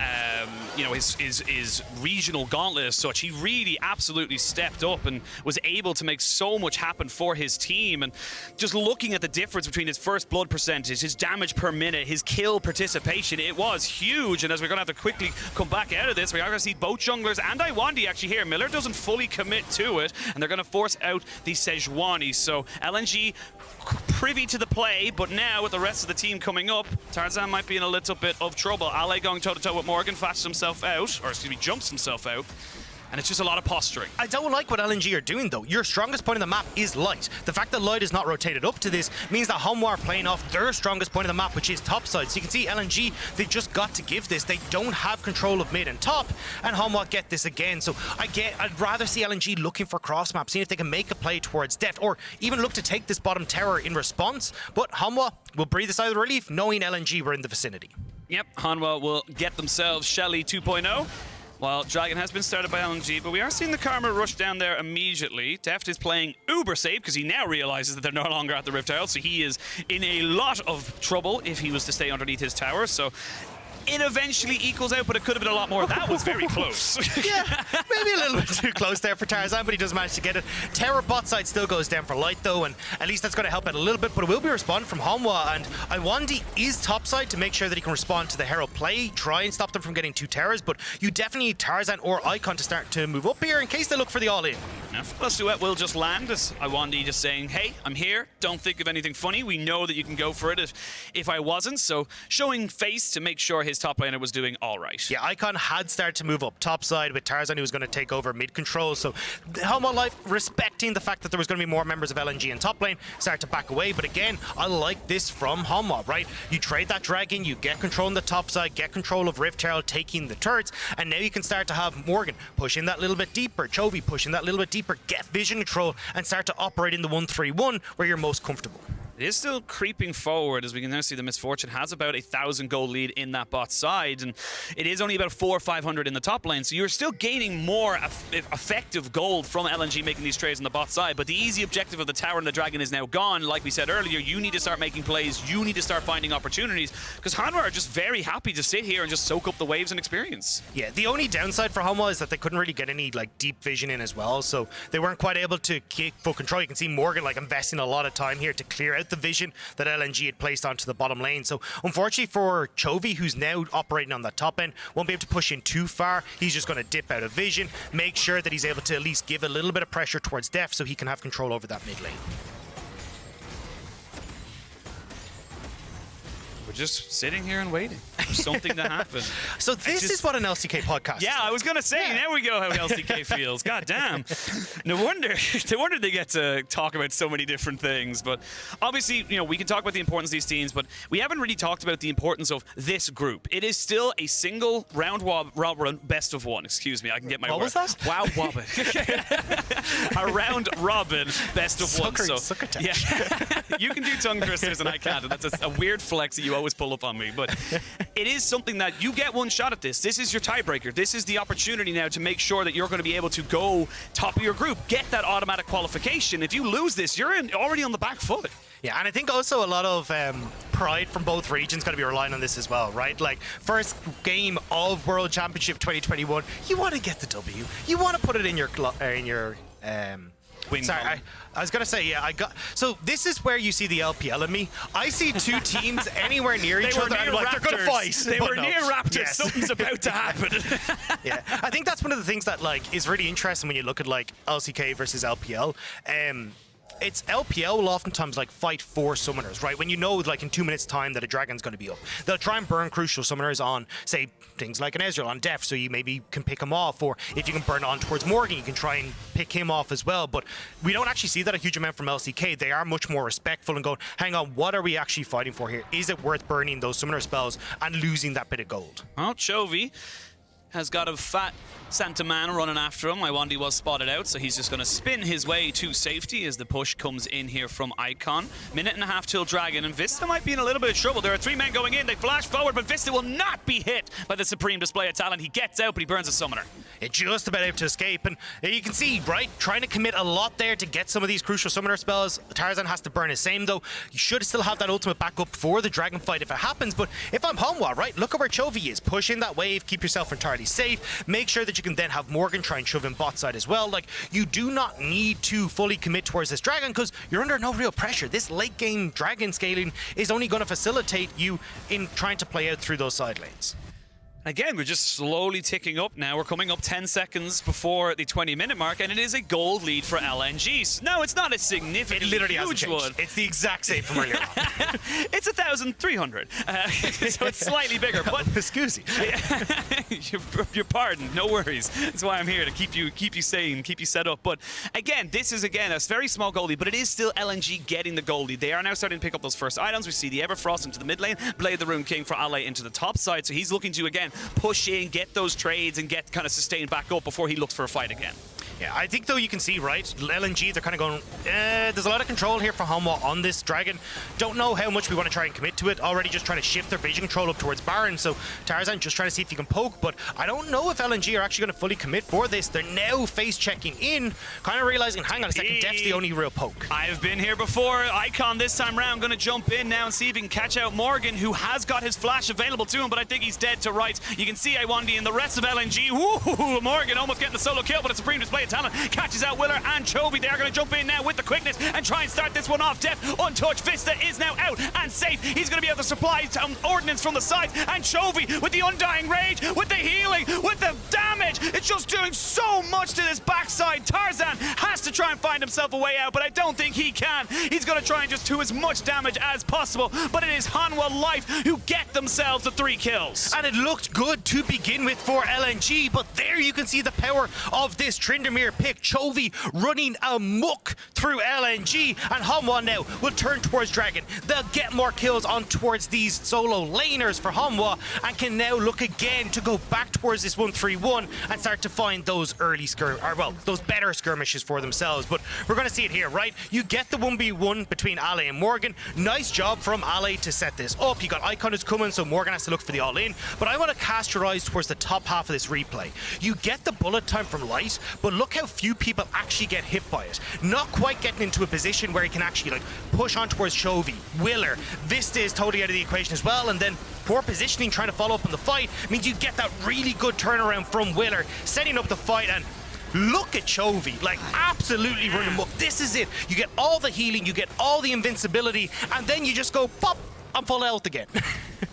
[SPEAKER 2] you know, his regional gauntlet as such. He really absolutely stepped up and was able to make so much happen for his team. And just looking at the difference between his first blood percentage, his damage per minute, his kill participation, it was huge. And as we're going to have to quickly come back out of this, we are going to see both junglers and Iwandi actually here. Miller doesn't fully commit to it, and they're going to force out the Sejuani. So LNG privy to the play, but now with the rest of the team coming up, Tarzan might be in a little bit of trouble. Ale going toe-to-toe with Morgan, flashes himself out, or excuse me, jumps himself out. And it's just a lot of posturing.
[SPEAKER 1] I don't like what LNG are doing, though. Your strongest point of the map is Light. The fact that Light is not rotated up to this means that Hanwha are playing off their strongest point of the map, which is top side. So you can see LNG, they've just got to give this. They don't have control of mid and top, and Hanwha get this again. So I'd rather see LNG looking for cross maps, seeing if they can make a play towards Deft, or even look to take this bottom tower in response. But Hanwha will breathe a sigh of relief, knowing LNG were in the vicinity.
[SPEAKER 2] Yep, Hanwha will get themselves Shelly 2.0. Well, Dragon has been started by LNG, but we are seeing the Karma rush down there immediately. Deft is playing uber safe because he now realizes that they're no longer at the Rift Herald, so he is in a lot of trouble if he was to stay underneath his tower. So it eventually equals out, but it could have been a lot more. That was very close.
[SPEAKER 1] Yeah, maybe a little bit too close there for Tarzan, but he does manage to get it. Tower bot side still goes down for Light, though, and at least that's going to help out a little bit, but it will be responded from Hanwha, and Iwandi is topside to make sure that he can respond to the Herald play, try and stop them from getting 2 towers, but you definitely need Tarzan or Icon to start to move up here in case they look for the all-in.
[SPEAKER 2] Now, Flawless Duet will just land as Iwandi just saying, hey, I'm here. Don't think of anything funny. We know that you can go for it if I wasn't. So showing face to make sure his top laner was doing all right.
[SPEAKER 1] Yeah, Icon had started to move up topside with Tarzan, who was going to take over mid control. So Helmut Life, respecting the fact that there was going to be more members of LNG in top lane, started to back away. But again, I like this from Helmut, right? You trade that dragon, you get control on the top side, get control of Rift Herald, taking the turrets, and now you can start to have Morgan pushing that little bit deeper, Chovy pushing that little bit deeper, get vision control, and start to operate in the 1-3-1 where you're most comfortable.
[SPEAKER 2] It is still creeping forward, as we can now see the Misfortune has about 1,000 gold lead in that bot side, and it is only about 400 or 500 in the top lane, so you're still gaining more effective gold from LNG making these trades on the bot side, but the easy objective of the tower and the dragon is now gone. Like we said earlier, you need to start making plays, you need to start finding opportunities, because Hanwha are just very happy to sit here and just soak up the waves and experience.
[SPEAKER 1] Yeah, the only downside for Hanwha is that they couldn't really get any like deep vision in as well, so they weren't quite able to keep full control. You can see Morgan like investing a lot of time here to clear out the vision that LNG had placed onto the bottom lane. So unfortunately for Chovy, who's now operating on the top end, won't be able to push in too far. He's just going to dip out of vision, make sure that he's able to at least give a little bit of pressure towards Def so he can have control over that mid lane.
[SPEAKER 2] We're just sitting here and waiting for something to happen.
[SPEAKER 1] So this is what an LCK podcast
[SPEAKER 2] Yeah,
[SPEAKER 1] is.
[SPEAKER 2] I was going to say, there we go, how LCK feels. God damn. No wonder they get to talk about so many different things. But obviously, you know, we can talk about the importance of these teams, but we haven't really talked about the importance of this group. It is still a single round robin best of one. Excuse me, I can get my
[SPEAKER 1] What was that?
[SPEAKER 2] Wow, wobbin. A round robin best of one. So,
[SPEAKER 1] sucker
[SPEAKER 2] yeah, you can do tongue twisters and I can't. And that's a weird flex that you always pull up on me. But it is something that you get one shot at this. This is your tiebreaker. This is the opportunity now to make sure that you're going to be able to go top of your group, get that automatic qualification. If you lose this, you're already on the back foot.
[SPEAKER 1] Yeah, and I think also a lot of pride from both regions going to be relying on this as well, right? Like, first game of World Championship 2021, you want to get the W. You want to put it in your
[SPEAKER 2] Wing
[SPEAKER 1] sorry, I was going to say, yeah, so this is where you see the LPL in me. I see two teams anywhere near each other, and I'm like, they're going to fight.
[SPEAKER 2] They were
[SPEAKER 1] no.
[SPEAKER 2] near Raptors.
[SPEAKER 1] Yes.
[SPEAKER 2] Something's about to happen.
[SPEAKER 1] Yeah, I think that's one of the things that, like, is really interesting when you look at, like, LCK versus LPL. It's LPL will oftentimes like fight for summoners, right? When you know like in 2 minutes time that a dragon's going to be up, they'll try and burn crucial summoners on, say, things like an Ezreal on Def, so you maybe can pick him off, or if you can burn on towards Morgan, you can try and pick him off as well. But we don't actually see that a huge amount from LCK. They are much more respectful and going, hang on, what are we actually fighting for here? Is it worth burning those summoner spells and losing that bit of gold?
[SPEAKER 2] Well, Chovy has got a fat Santa Man running after him. Iwandi was spotted out, so he's just going to spin his way to safety as the push comes in here from Icon. Minute and a half till Dragon, and Vista might be in a little bit of trouble. There are 3 men going in. They flash forward, but Vista will not be hit by the supreme display of talent. He gets out, but he burns a summoner.
[SPEAKER 1] It's just about able to escape, and you can see, right, trying to commit a lot there to get some of these crucial summoner spells. Tarzan has to burn his same, though. You should still have that ultimate backup for the dragon fight if it happens, but if I'm Hanwha, right, look at where Chovy is. Push in that wave, keep yourself entirely safe, make sure that you can then have Morgan try and shove in bot side as well. Like, you do not need to fully commit towards this dragon because you're under no real pressure. This late game dragon scaling is only going to facilitate you in trying to play out through those side lanes.
[SPEAKER 2] Again, we're just slowly ticking up now. We're coming up 10 seconds before the 20-minute mark, and it is a gold lead for LNG. No, it's not a significant,
[SPEAKER 1] It literally hasn't
[SPEAKER 2] huge
[SPEAKER 1] changed.
[SPEAKER 2] one.
[SPEAKER 1] It's the exact same from earlier on.
[SPEAKER 2] It's 1,300, so it's slightly bigger. But
[SPEAKER 1] Excuse me.
[SPEAKER 2] your pardon, no worries. That's why I'm here, to keep you sane, keep you set up. But again, this is a very small gold lead, but it is still LNG getting the gold lead. They are now starting to pick up those first items. We see the Everfrost into the mid lane, Blade the Rune King for Ale into the top side. So he's looking to again push in, get those trades, and get kind of sustained back up before he looks for a fight again.
[SPEAKER 1] Yeah, I think though you can see, right, LNG, they're kind of going, there's a lot of control here for Hanwha on this dragon. Don't know how much we want to try and commit to it. Already just trying to shift their vision control up towards Baron, so Tarzan just trying to see if he can poke, but I don't know if LNG are actually going to fully commit for this. They're now face checking in, kind of realizing, hang on a second, Def's the only real poke.
[SPEAKER 2] I've been here before. Icon this time round going to jump in now and see if he can catch out Morgan, who has got his flash available to him, but I think he's dead to rights. You can see Iwandi and the rest of LNG. Woo! Morgan almost getting the solo kill, but a supreme display of talent. Catches out Willer and Chovy. They are going to jump in now with the quickness and try and start this one off. Deft, untouched. Vista is now out and safe. He's going to be able to supply ordnance from the side. And Chovy with the undying rage, with the healing, with the damage. It's just doing so much to this backside. Tarzan has to try and find himself a way out, but I don't think he can. He's going to try and just do as much damage as possible, but it is Hanwha Life who get themselves the 3 kills.
[SPEAKER 1] And it looked good to begin with for LNG, but there you can see the power of this Tryndamere pick. Chovy running amok through LNG, and Hanwha now will turn towards Dragon. They'll get more kills on towards these solo laners for Hanwha, and can now look again to go back towards this 1-3-1 and start to find those early those better skirmishes for themselves. But we're going to see it here, right? You get the 1v1 between Ale and Morgan. Nice job from Ale to set this up. You got Icon is coming, so Morgan has to look for the all-in. But I want to cast your eyes towards the top half of this replay. You get the bullet time from Light, but look how few people actually get hit by it. Not quite getting into a position where he can actually like push on towards Chovy. Willer, Vista is totally out of the equation as well, and then poor positioning trying to follow up on the fight means you get that really good turnaround from Willer, setting up the fight. And look at Chovy, like absolutely running amok. This is it. You get all the healing, you get all the invincibility, and then you just go pop, I'm full health again.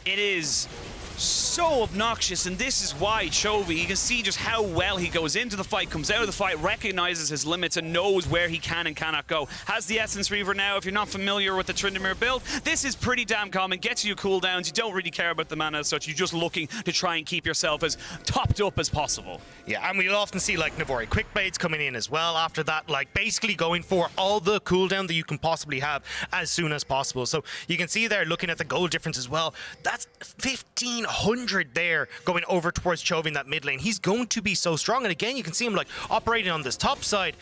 [SPEAKER 2] It is so obnoxious, and this is why Chovy, you can see just how well he goes into the fight, comes out of the fight, recognizes his limits and knows where he can and cannot go. Has the Essence Reaver now. If you're not familiar with the Tryndamere build, this is pretty damn common. Gets you cooldowns. You don't really care about the mana as such. You're just looking to try and keep yourself as topped up as possible.
[SPEAKER 1] Yeah, and we'll often see like Navori Quickblades coming in as well after that, like basically going for all the cooldown that you can possibly have as soon as possible. So you can see there, looking at the gold difference as well, that's 1500 there going over towards Chovy in that mid lane. He's going to be so strong, and again you can see him like operating on this top side.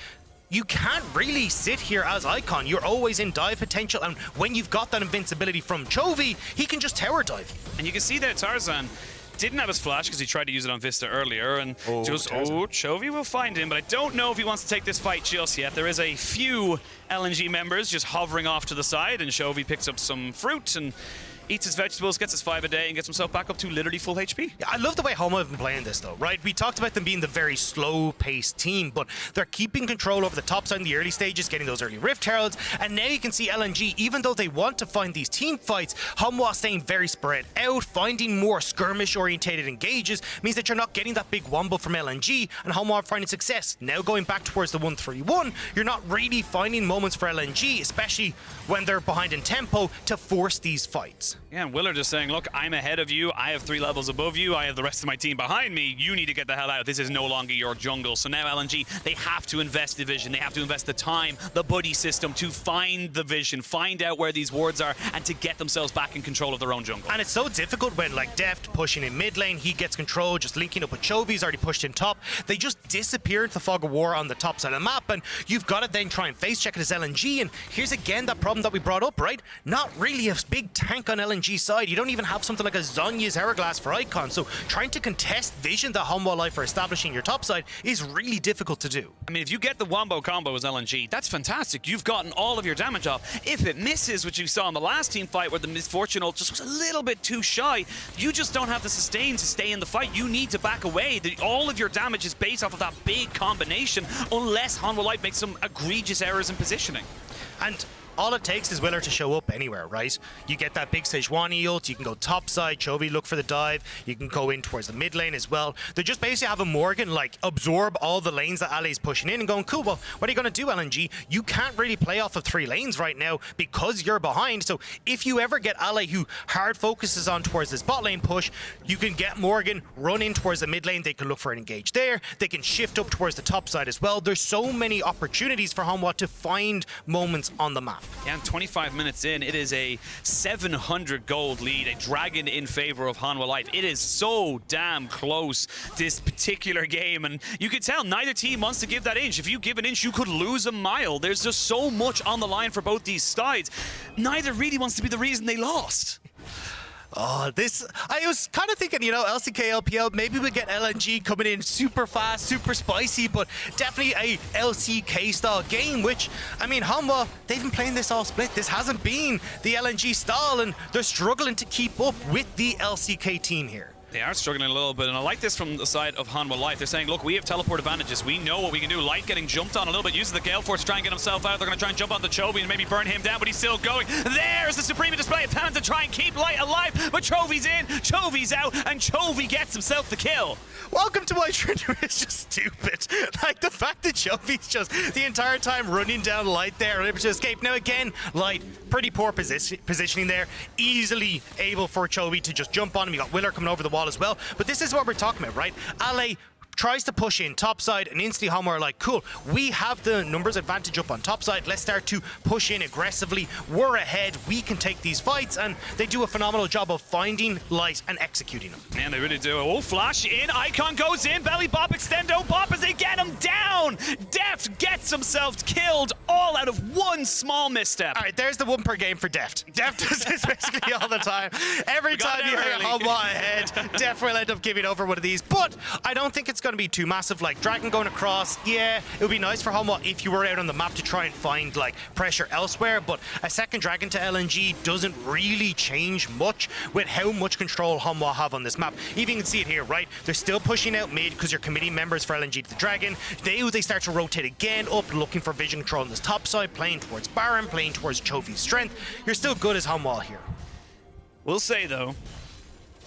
[SPEAKER 1] You can't really sit here as Icon. You're always in dive potential, and when you've got that invincibility from Chovy, he can just tower dive.
[SPEAKER 2] And you can see there Tarzan didn't have his flash because he tried to use it on Vista earlier, and Chovy will find him, but I don't know if he wants to take this fight just yet. There is a few LNG members just hovering off to the side, and Chovy picks up some fruit and eats his vegetables, gets his 5 a day, and gets himself back up to literally full HP.
[SPEAKER 1] Yeah, I love the way Hanwha have been playing this, though, right? We talked about them being the very slow-paced team, but they're keeping control over the top side in the early stages, getting those early Rift Heralds, and now you can see LNG, even though they want to find these team fights, Hanwha staying very spread out, finding more skirmish-orientated engages, means that you're not getting that big wombo from LNG, and Hanwha are finding success. Now going back towards the 1-3-1, you're not really finding moments for LNG, especially when they're behind in tempo, to force these fights.
[SPEAKER 2] Yeah, and Willer just saying, look, I'm ahead of you. I have 3 levels above you. I have the rest of my team behind me. You need to get the hell out. This is no longer your jungle. So now LNG, they have to invest the vision. They have to invest the time, the buddy system to find the vision, find out where these wards are, and to get themselves back in control of their own jungle.
[SPEAKER 1] And it's so difficult when, like, Deft pushing in mid lane, he gets control, just linking up with Chovy's already pushed in top. They just disappear into the fog of war on the top side of the map, and you've got to then try and face check it as LNG. And here's again that problem that we brought up, right? Not really a big tank on LNG side. You don't even have something like a Zhonya's Hourglass for Icon, so trying to contest vision that Hanwha Life are establishing your top side is really difficult to do.
[SPEAKER 2] I mean, if you get the wombo combo as LNG, that's fantastic. You've gotten all of your damage off. If it misses, which you saw in the last team fight where the Misfortunal just was a little bit too shy, you just don't have the sustain to stay in the fight. You need to back away. All of your damage is based off of that big combination, unless Hanwha Life makes some egregious errors in positioning.
[SPEAKER 1] And all it takes is Willer to show up anywhere, right? You get that big Sejuani ult, you can go top side, Chovy look for the dive, you can go in towards the mid lane as well. They just basically have a Morgan like absorb all the lanes that Ali's pushing in and going, cool, well, what are you going to do, LNG? You can't really play off of 3 lanes right now because you're behind. So if you ever get Ali who hard focuses on towards this bot lane push, you can get Morgan, run in towards the mid lane, they can look for an engage there, they can shift up towards the top side as well. There's so many opportunities for Hanwha to find moments on the map.
[SPEAKER 2] Yeah, and 25 minutes in, it is a 700 gold lead, a dragon in favor of Hanwha Life. It is so damn close, this particular game, and you can tell neither team wants to give that inch. If you give an inch, you could lose a mile. There's just so much on the line for both these sides. Neither really wants to be the reason they lost.
[SPEAKER 1] Oh, I was kind of thinking, you know, LCK, LPL, maybe we get LNG coming in super fast, super spicy, but definitely a LCK style game, which, I mean, Hanwha, they've been playing this all split. This hasn't been the LNG style, and they're struggling to keep up with the LCK team here.
[SPEAKER 2] They are struggling a little bit, and I like this from the side of Hanwha Light. They're saying, look, we have teleport advantages. We know what we can do. Light getting jumped on a little bit, uses the Gale Force to try and get himself out. They're going to try and jump on the Chovy and maybe burn him down, but he's still going. There's the Supreme display of talent to try and keep Light alive, but Chovy's in, Chovy's out, and Chovy gets himself the kill.
[SPEAKER 1] Welcome to why Trinidad is just stupid. Like, the fact that Chovy's just the entire time running down Light there, able to escape. Now, again, Light, pretty poor positioning there. Easily able for Chovy to just jump on him. You got Willer coming over the wall as well. But this is what we're talking about, right? Ale tries to push in topside, and instantly Hanwha are like, cool, we have the numbers advantage up on topside. Let's start to push in aggressively. We're ahead. We can take these fights, and they do a phenomenal job of finding Light and executing them.
[SPEAKER 2] Man, they really do. Oh, flash in. Icon goes in. Belly bop, extendo bop as they get him down. Deft gets himself killed all out of one small misstep.
[SPEAKER 1] All right, there's the one per game for Deft. Deft does this basically all the time. Every time you hear Hanwha ahead, Deft will end up giving over one of these. But I don't think it's going to be too massive. Like, Dragon going across, yeah, it would be nice for Hanwha if you were out on the map to try and find like pressure elsewhere, but a second Dragon to LNG doesn't really change much with how much control Hanwha have on this map. Even you can see it here, right? They're still pushing out mid because you're committing members for LNG to the Dragon. They start to rotate again up, looking for vision control on this top side, playing towards Baron, playing towards Chovy's strength. You're still good as Hanwha here.
[SPEAKER 2] We'll say, though,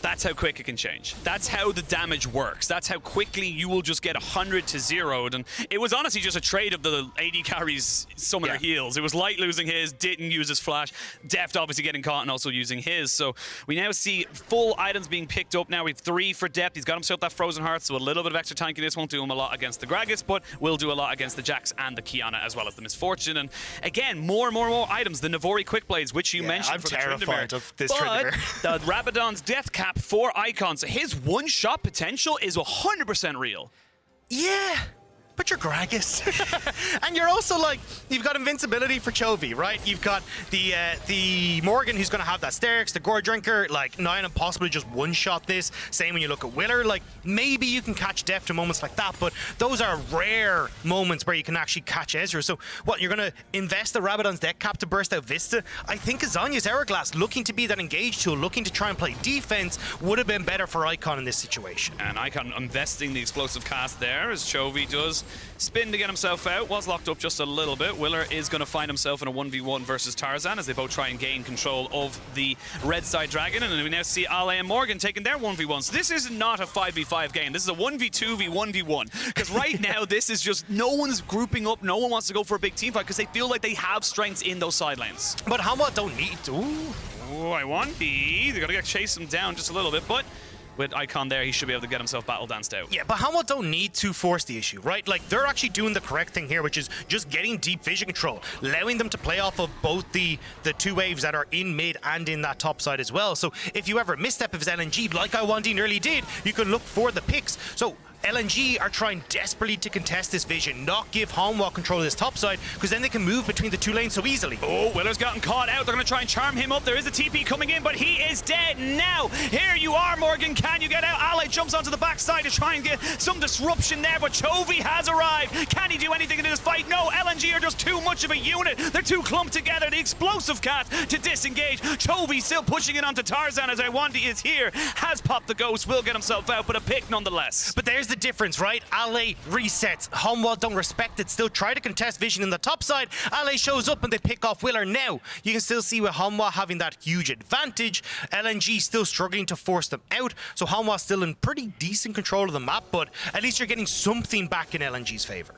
[SPEAKER 2] that's how quick it can change. That's how the damage works. That's how quickly you will just get 100 to 0'd. And it was honestly just a trade of the AD carries summoner heals. It was Light losing his, didn't use his flash. Deft obviously getting caught and also using his. So we now see full items being picked up. Now we have 3 for Deft. He's got himself that Frozen Heart, so a little bit of extra tankiness won't do him a lot against the Gragas, but will do a lot against the Jax and the Kiana, as well as the Misfortune. And again, more and more items. The Navori Quick Blades, which you mentioned.
[SPEAKER 1] I'm
[SPEAKER 2] for
[SPEAKER 1] terrified
[SPEAKER 2] the
[SPEAKER 1] of this
[SPEAKER 2] Tryndamere.
[SPEAKER 1] Tryndamere.
[SPEAKER 2] The Rabadon's Death Cap for Icons. His one-shot potential is 100% real.
[SPEAKER 1] Yeah, but you're Gragas. And you're also like, you've got invincibility for Chovy, right? You've got the Morgan who's going to have that Sterix, the Gore Drinker, like, Nyan and possibly just one-shot this. Same when you look at Willer, like, maybe you can catch Deft in moments like that, but those are rare moments where you can actually catch Ezreal. So what, you're going to invest the Rabadon's deck cap to burst out Vista? I think Azanya's Hourglass, looking to be that engaged tool, looking to try and play defense, would have been better for Icon in this situation.
[SPEAKER 2] And Icon investing the explosive cast there as Chovy does spin to get himself out. Was locked up just a little bit. Willer is going to find himself in a 1v1 versus Tarzan as they both try and gain control of the red side Dragon. And we now see Ale and Morgan taking their 1v1s. This is not a 5v5 game. This is a 1v2v1v1. Because right now, this is just no one's grouping up. No one wants to go for a big team fight because they feel like they have strengths in those side lanes.
[SPEAKER 1] But Hanwha don't need to.
[SPEAKER 2] Oh, I want B. They're going to chase him down just a little bit, but with Icon there, he should be able to get himself battle danced out.
[SPEAKER 1] Yeah, but Hanwha don't need to force the issue, right? Like, they're actually doing the correct thing here, which is just getting deep vision control, allowing them to play off of both the 2 waves that are in mid and in that top side as well. So if you ever misstep of his LNG, like Iwandi nearly did, you can look for the picks. So LNG are trying desperately to contest this vision, not give Hanwha control of this top side, because then they can move between the 2 lanes so easily.
[SPEAKER 2] Oh, Willer's gotten caught out. They're going to try and charm him up. There is a TP coming in, but he is dead now. Here you are, Morgan. Can you get out? Ale jumps onto the backside to try and get some disruption there, but Chovy has arrived. Can he do anything in this fight? No, LNG are just too much of a unit. They're too clumped together. The explosive cast to disengage. Chovy still pushing it onto Tarzan as Iwandi is here. Has popped the ghost, will get himself out, but a pick nonetheless.
[SPEAKER 1] But there's the difference, right? Ale resets. Hanwha don't respect it. Still try to contest vision in the top side. Ale shows up and they pick off Willer. Now, you can still see with Hanwha having that huge advantage. LNG still struggling to force them out. So Hanwha still in pretty decent control of the map, but at least you're getting something back in LNG's favor.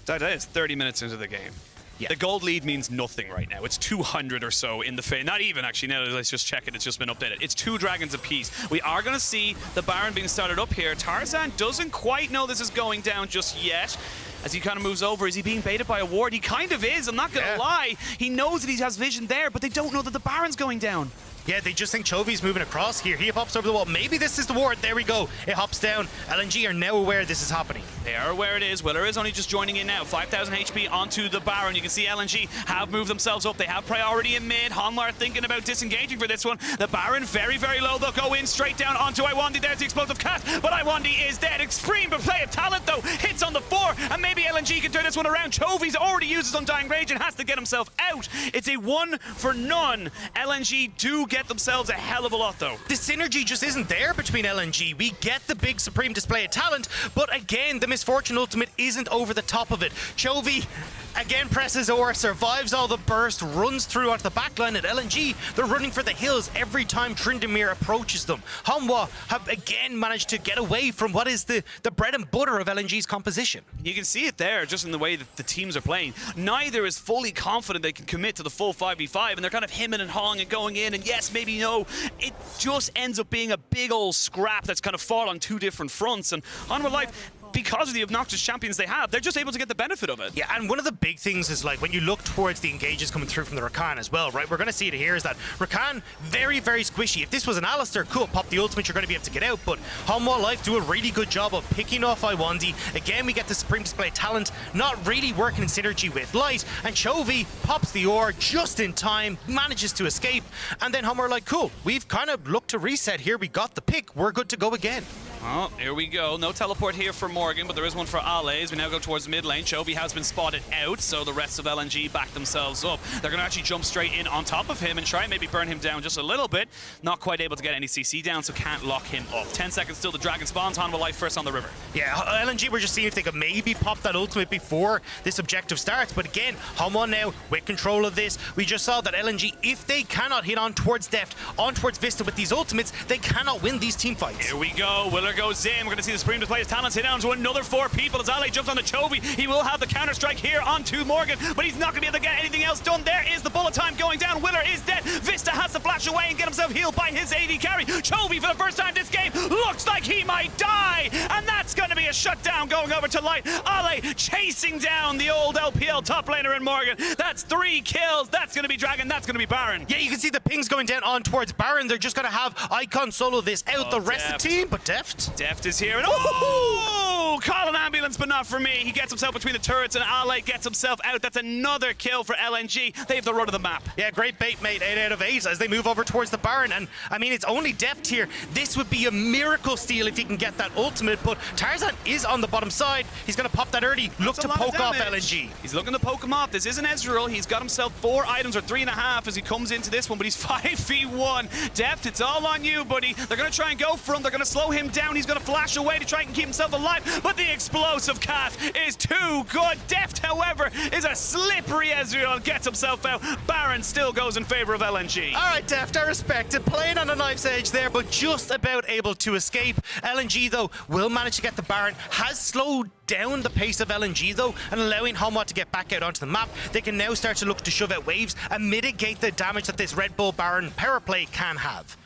[SPEAKER 2] That is 30 minutes into the game. Yeah. The gold lead means nothing right now. It's 200 or so in the phase. Not even, actually. Now, let's just check it. It's just been updated. It's 2 dragons apiece. We are going to see the Baron being started up here. Tarzan doesn't quite know this is going down just yet. As he kind of moves over, is he being baited by a ward? He kind of is, I'm not going to lie. He knows that he has vision there, but they don't know that the Baron's going down.
[SPEAKER 1] Yeah, they just think Chovy's moving across here. He hops over the wall. Maybe this is the ward. There we go. It hops down. LNG are now aware this is happening.
[SPEAKER 2] They are aware it is. Willer is only just joining in now. 5,000 HP onto the Baron. You can see LNG have moved themselves up. They have priority in mid. Hanwha thinking about disengaging for this one. The Baron very, very low. They'll go in straight down onto Iwandi. There's the explosive cast, but Iwandi is dead. Extreme play of talent, though. Hits on the 4, and maybe LNG can turn this one around. Chovy's already used his Undying Rage and has to get himself out. It's a 1 for none. LNG do get get themselves a hell of a lot, though.
[SPEAKER 1] The synergy just isn't there between LNG. We get the big supreme display of talent, but again, the Misfortune ultimate isn't over the top of it. Chovy again presses or survives all the burst, runs through onto the backline at LNG. They're running for the hills every time Tryndamere approaches them. Hanwha have again managed to get away from what is the bread and butter of LNG's composition.
[SPEAKER 2] You can see it there just in the way that the teams are playing. Neither is fully confident they can commit to the full 5v5, and they're kind of hemming and hawing and going in, and yes, maybe no. It just ends up being a big old scrap that's kind of fought on two different fronts, and Hanwha Life, because of the obnoxious champions they have, they're just able to get the benefit of it.
[SPEAKER 1] Yeah, and one of the big things is, like, when you look towards the engages coming through from the Rakan as well, right? We're going to see it here is that Rakan, very, very squishy. If this was an Alistar, cool, pop the ultimate, you're going to be able to get out, but Hanwha Life do a really good job of picking off Iwandi. Again, we get the Supreme Display talent, not really working in synergy with Light, and Chovy pops the ore just in time, manages to escape, and then Hanwha are like, cool, we've kind of looked to reset here, we got the pick, we're good to go again.
[SPEAKER 2] Oh, here we go. No teleport here for Morgan, but there is one for Ale as we now go towards mid lane. Chovy has been spotted out, so the rest of LNG back themselves up. They're going to actually jump straight in on top of him and try and maybe burn him down just a little bit. Not quite able to get any CC down, so can't lock him up. 10 seconds till the dragon spawns. Hanwha Life first on the river.
[SPEAKER 1] Yeah, LNG were just seeing if they could maybe pop that ultimate before this objective starts, but again, Hanwha now with control of this. We just saw that LNG, if they cannot hit on towards Deft, on towards Vista with these ultimates, they cannot win these team fights.
[SPEAKER 2] Here we go. Willer goes in. We're going to see the Supreme Display his talents hit down to another 4 people as Ale jumps on the Chovy. He will have the counter-strike here onto Morgan, but he's not going to be able to get anything else done. There is the bullet time going down. Willer is dead. Vista has to flash away and get himself healed by his AD carry. Chovy, for the first time this game, looks like he might die, and that's going to be a shutdown going over to Light. Ale chasing down the old LPL top laner in Morgan. That's 3 kills. That's going to be Dragon. That's going to be Baron.
[SPEAKER 1] Yeah, you can see the pings going down on towards Baron. They're just going to have Icon solo this out. The rest of the team, but Deft
[SPEAKER 2] is here, and oh, call an ambulance, but not for me. He gets himself between the turrets, and Ale gets himself out. That's another kill for LNG. They have the run of the map.
[SPEAKER 1] Yeah, great bait, mate. 8 out of 8 as they move over towards the Baron. And I mean, it's only Deft here. This would be a miracle steal if he can get that ultimate, but Tarzan is on the bottom side. He's going to pop that early. Look to poke off LNG.
[SPEAKER 2] He's looking to poke him off. This isn't Ezreal. He's got himself 4 items, or 3.5 as he comes into this one, but he's 5v1. Deft, it's all on you, buddy. They're going to try and go for him. They're going to slow him down. He's going to flash away to try and keep himself alive, but the explosive cat is too good. Deft, however, is a slippery Ezreal and gets himself out. Baron still goes in favor of LNG.
[SPEAKER 1] All right, Deft, I respect it. Playing on a knife's edge there, but just about able to escape. LNG, though, will manage to get the Baron. Has slowed down the pace of LNG, though, and allowing Hanwha to get back out onto the map. They can now start to look to shove out waves and mitigate the damage that this Red Bull Baron power play can have.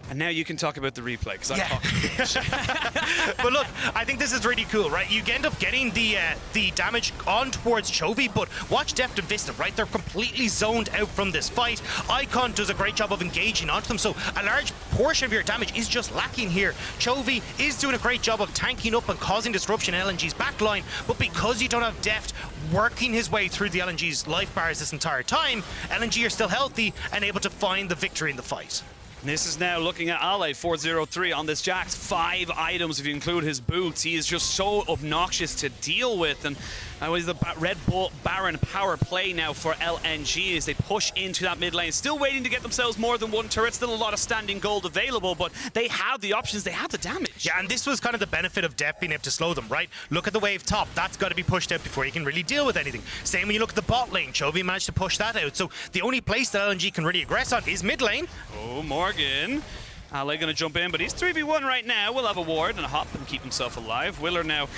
[SPEAKER 2] And now you can talk about the replay, because
[SPEAKER 1] yeah. But look, I think this is really cool, right? You end up getting the damage on towards Chovy, but watch Deft and Vista, right? They're completely zoned out from this fight. Icon does a great job of engaging onto them, so a large portion of your damage is just lacking here. Chovy is doing a great job of tanking up and causing disruption in LNG's backline, but because you don't have Deft working his way through the LNG's life bars this entire time, LNG are still healthy and able to find the victory in the fight.
[SPEAKER 2] This is now looking at Ale, 403 on this Jax. 5 items if you include his boots. He is just so obnoxious to deal with. And with the Red Bull Baron power play now for LNG as they push into that mid lane. Still waiting to get themselves more than 1 turret. Still a lot of standing gold available, but they have the options. They have the damage.
[SPEAKER 1] Yeah, and this was kind of the benefit of Deft being able to slow them, right? Look at the wave top. That's got to be pushed out before you can really deal with anything. Same when you look at the bot lane. Chovy managed to push that out. So the only place that LNG can really aggress on is mid lane.
[SPEAKER 2] Oh, Morgan. Ale gonna jump in, but he's 3v1 right now. Will have a ward and a hop and keep himself alive. Willer now,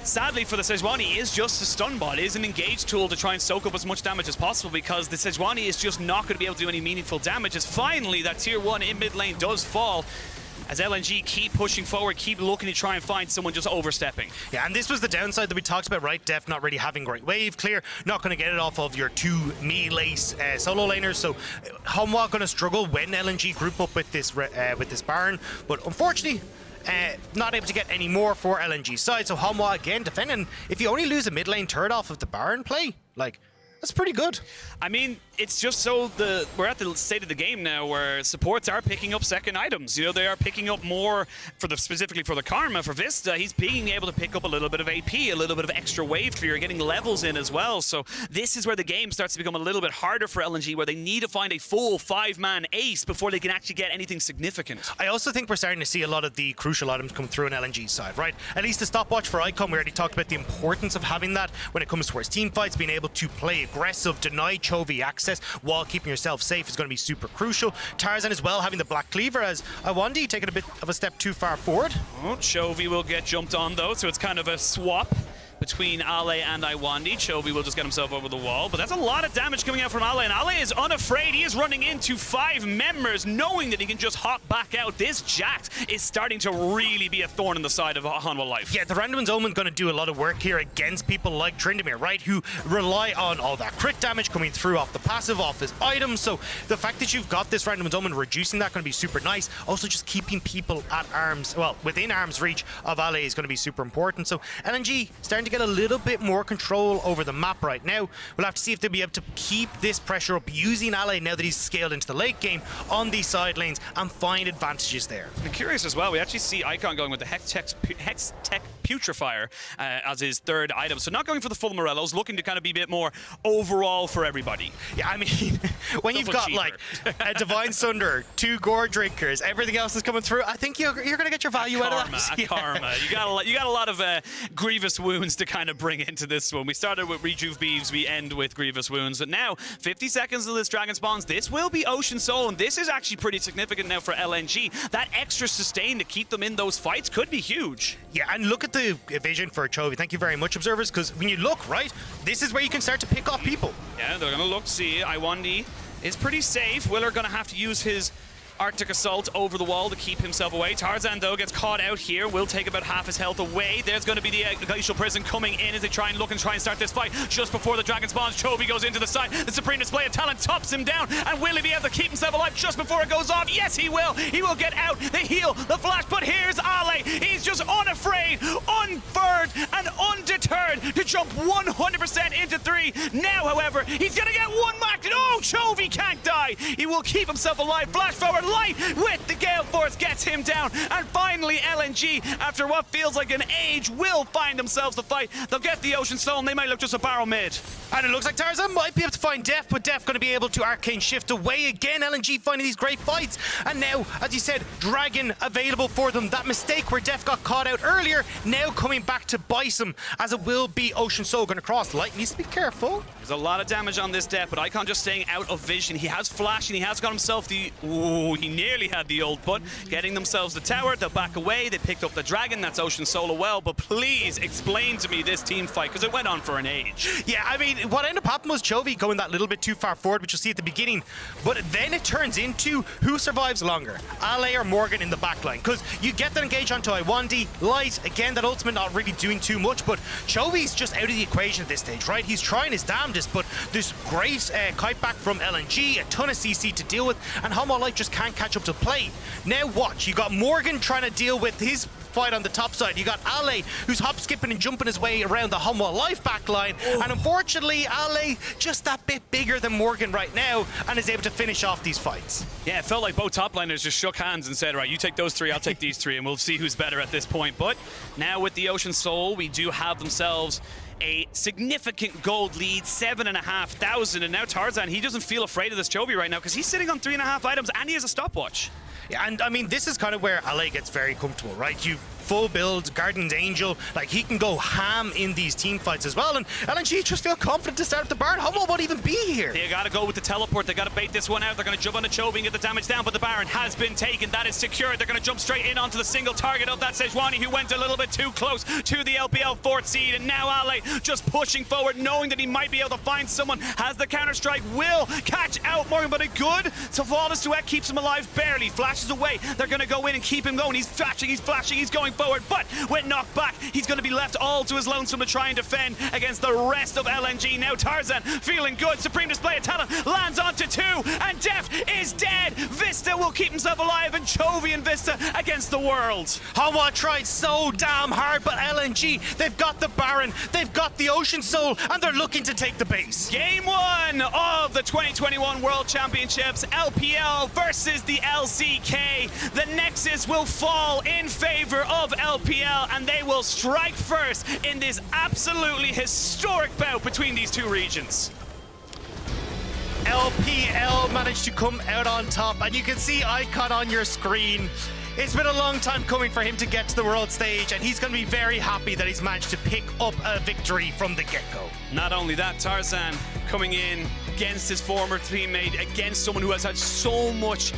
[SPEAKER 2] sadly for the Sejuani, is just a stun bot. It is an engage tool to try and soak up as much damage as possible, because the Sejuani is just not going to be able to do any meaningful damage, as finally that tier 1 in mid lane does fall. As LNG keep pushing forward, keep looking to try and find someone just overstepping.
[SPEAKER 1] Yeah, and this was the downside that we talked about, right? Deft not really having great wave clear, not going to get it off of your 2 melee solo laners, so Hanwha going to struggle when LNG group up with this Baron, but unfortunately, not able to get any more for LNG's side, so Hanwha again defending. If you only lose a mid lane turret off of the Baron play, like, That's pretty good.
[SPEAKER 2] I mean, it's just so we're at the state of the game now where supports are picking up second items. You know, they are picking up more specifically for the Karma. For Vista, he's being able to pick up a little bit of AP, a little bit of extra wave clear, getting levels in as well. So this is where the game starts to become a little bit harder for LNG, where they need to find a full 5-man ace before they can actually get anything significant.
[SPEAKER 1] I also think we're starting to see a lot of the crucial items come through on LNG's side, right? At least the stopwatch for Icon, we already talked about the importance of having that when it comes towards team fights, being able to play aggressive, deny Chovy access while keeping yourself safe is going to be super crucial. Tarzan as well having the Black Cleaver, as Iwandi taking a bit of a step too far forward.
[SPEAKER 2] Oh, Chovy will get jumped on though, so it's kind of a swap between Ale and Iwandi. Chovy will just get himself over the wall, but that's a lot of damage coming out from Ale, and Ale is unafraid. He is running into 5 members, knowing that he can just hop back out. This Jax is starting to really be a thorn in the side of Hanwha Life.
[SPEAKER 1] Yeah, the Random's Omen going to do a lot of work here against people like Tryndamere, right, who rely on all that crit damage coming through off the passive, off his items. So the fact that you've got this Random's Omen reducing that going to be super nice. Also just keeping people at arms, well, within arm's reach of Ale is going to be super important. So LNG starting to get a little bit more control over the map right now. We'll have to see if they'll be able to keep this pressure up using Ale now that he's scaled into the late game on these side lanes and find advantages there.
[SPEAKER 2] I'm curious as well, we actually see Icon going with the Hex Tech Putrefier as his third item. So not going for the full Morellos, looking to kind of be a bit more overall for everybody.
[SPEAKER 1] Yeah, I mean, when you've got like a Divine Sunder, 2 Gore Drinkers, everything else is coming through, I think you're going to get your value out of that.
[SPEAKER 2] Karma. You got a lot of grievous wounds to kind of bring into this one. We started with Rejuve Beeves, we end with grievous wounds, but now 50 seconds of this Dragon spawns. This will be Ocean Soul, and this is actually pretty significant now for LNG. That extra sustain to keep them in those fights could be huge.
[SPEAKER 1] Yeah, and look at the vision for Chovy. Thank you very much, observers, because when you look, right, this is where you can start to pick off people.
[SPEAKER 2] Yeah, they're going to look, see, Iwandi is pretty safe. Willer going to have to use his Arctic Assault over the wall to keep himself away. Tarzan, though, gets caught out here. Will take about half his health away. There's going to be the Glacial Prison coming in as they try and start this fight. Just before the Dragon spawns, Chovy goes into the side. The Supreme Display of Talent tops him down. And will he be able to keep himself alive just before it goes off? Yes, he will. He will get out. The heal, the flash. But here's Ale. He's just unafraid, unfurred, and undeterred to jump 100% into 3. Now, however, he's going to get one mark. Oh, Chovy can't die. He will keep himself alive. Flash forward. Light with the Gale Force gets him down, and finally LNG, after what feels like an age, will find themselves the fight. They'll get the Ocean Soul, and they might look just a barrel mid.
[SPEAKER 1] And it looks like Tarzan might be able to find Def, but Def going to be able to Arcane Shift away again. LNG finding these great fights, and now, as you said, Dragon available for them. That mistake where Def got caught out earlier, now coming back to bite him, as it will be Ocean Soul going to cross. Light needs to be careful.
[SPEAKER 2] There's a lot of damage on this Def, but Icon just staying out of vision. He has flash, and he has got himself the... Ooh, he nearly had the ult, but getting themselves the tower, they'll back away. They picked up the Dragon. That's Ocean Soul as well, but please explain to me this team fight, because it went on for an age.
[SPEAKER 1] Yeah, I mean, what ended up happening was Chovy going that little bit too far forward, which you'll see at the beginning, but then it turns into who survives longer, Ale or Morgan in the backline, because you get that engage onto Iwandi. Light, again, that ultimate not really doing too much, but Chovy's just out of the equation at this stage, right? He's trying his damnedest, but this great kite back from LNG, a ton of CC to deal with, and Hanwha Life just can't catch up to play. Now watch, you got Morgan trying to deal with his fight on the top side. You got Ale, who's hop, skipping and jumping his way around the Hanwha Life backline, and unfortunately, Ale just that bit bigger than Morgan right now, and is able to finish off these fights.
[SPEAKER 2] Yeah, it felt like both top liners just shook hands and said, right, you take those 3, I'll take these 3, and we'll see who's better at this point. But now with the Ocean Soul, we do have themselves a significant gold lead, 7,500, and now Tarzan, he doesn't feel afraid of this Chovy right now because he's sitting on 3.5 items and he has a stopwatch.
[SPEAKER 1] Yeah, and I mean, this is kind of where Ale gets very comfortable, right? You full build, Guardian's Angel, like he can go ham in these team fights as well, and LNG just feel confident to start at the Baron. Hanwha won't even be here.
[SPEAKER 2] They gotta go with the teleport, they gotta bait this one out, they're gonna jump on the Chovy and get the damage down, but the Baron has been taken, that is secured. They're gonna jump straight in onto the single target of that Sejuani, who went a little bit too close to the LPL 4th seed, and now Ale just pushing forward, knowing that he might be able to find someone, has the counter-strike, will catch out Morgan, but a good flawless duet keeps him alive, barely, flashes away, they're gonna go in and keep him going, he's flashing, he's going forward, but when knocked back, he's gonna be left all to his lonesome to try and defend against the rest of LNG. Now Tarzan feeling good. Supreme display of talent lands onto 2, and Deft is dead. Vista will keep himself alive, and Chovy and Vista against the world.
[SPEAKER 1] Hanwha tried so damn hard, but LNG, they've got the Baron, they've got the Ocean Soul, and they're looking to take the base.
[SPEAKER 2] Game 1 of the 2021 World Championships, LPL versus the LCK. The Nexus will fall in favor of LPL, and they will strike first in this absolutely historic bout between these two regions.
[SPEAKER 1] LPL managed to come out on top, and you can see Icon on your screen. It's been a long time coming for him to get to the world stage, and he's going to be very happy that he's managed to pick up a victory from the get-go.
[SPEAKER 2] Not only that, Tarzan coming in against his former teammate, against someone who has had so much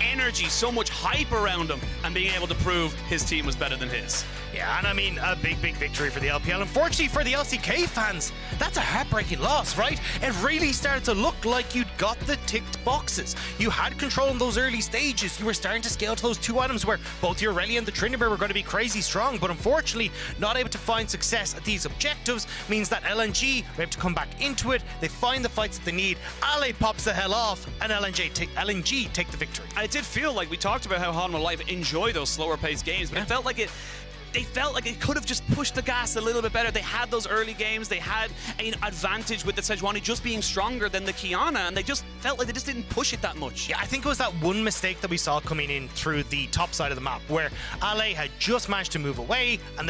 [SPEAKER 2] energy, so much hype around him, and being able to prove his team was better than his.
[SPEAKER 1] Yeah, and I mean, a big victory for the LPL. Unfortunately for the LCK fans, that's a heartbreaking loss, right? It really started to look like you'd got the ticked boxes. You had control in those early stages. You were starting to scale to those 2 items where both your Aurelia and the Tryndamere were going to be crazy strong, but unfortunately, not able to find success at these objectives means that LNG were able to come back into it. They find the fights that they need. Ale pops the hell off, and LNG take the victory.
[SPEAKER 2] And it did feel like we talked about how Hanwha Life enjoy those slower paced games, but it felt like they felt like it could have just pushed the gas a little bit better. They had those early games. They had an advantage with the Sejuani just being stronger than the Kiana, and they just felt like they just didn't push it that much.
[SPEAKER 1] Yeah, I think it was that one mistake that we saw coming in through the top side of the map where Ale had just managed to move away, and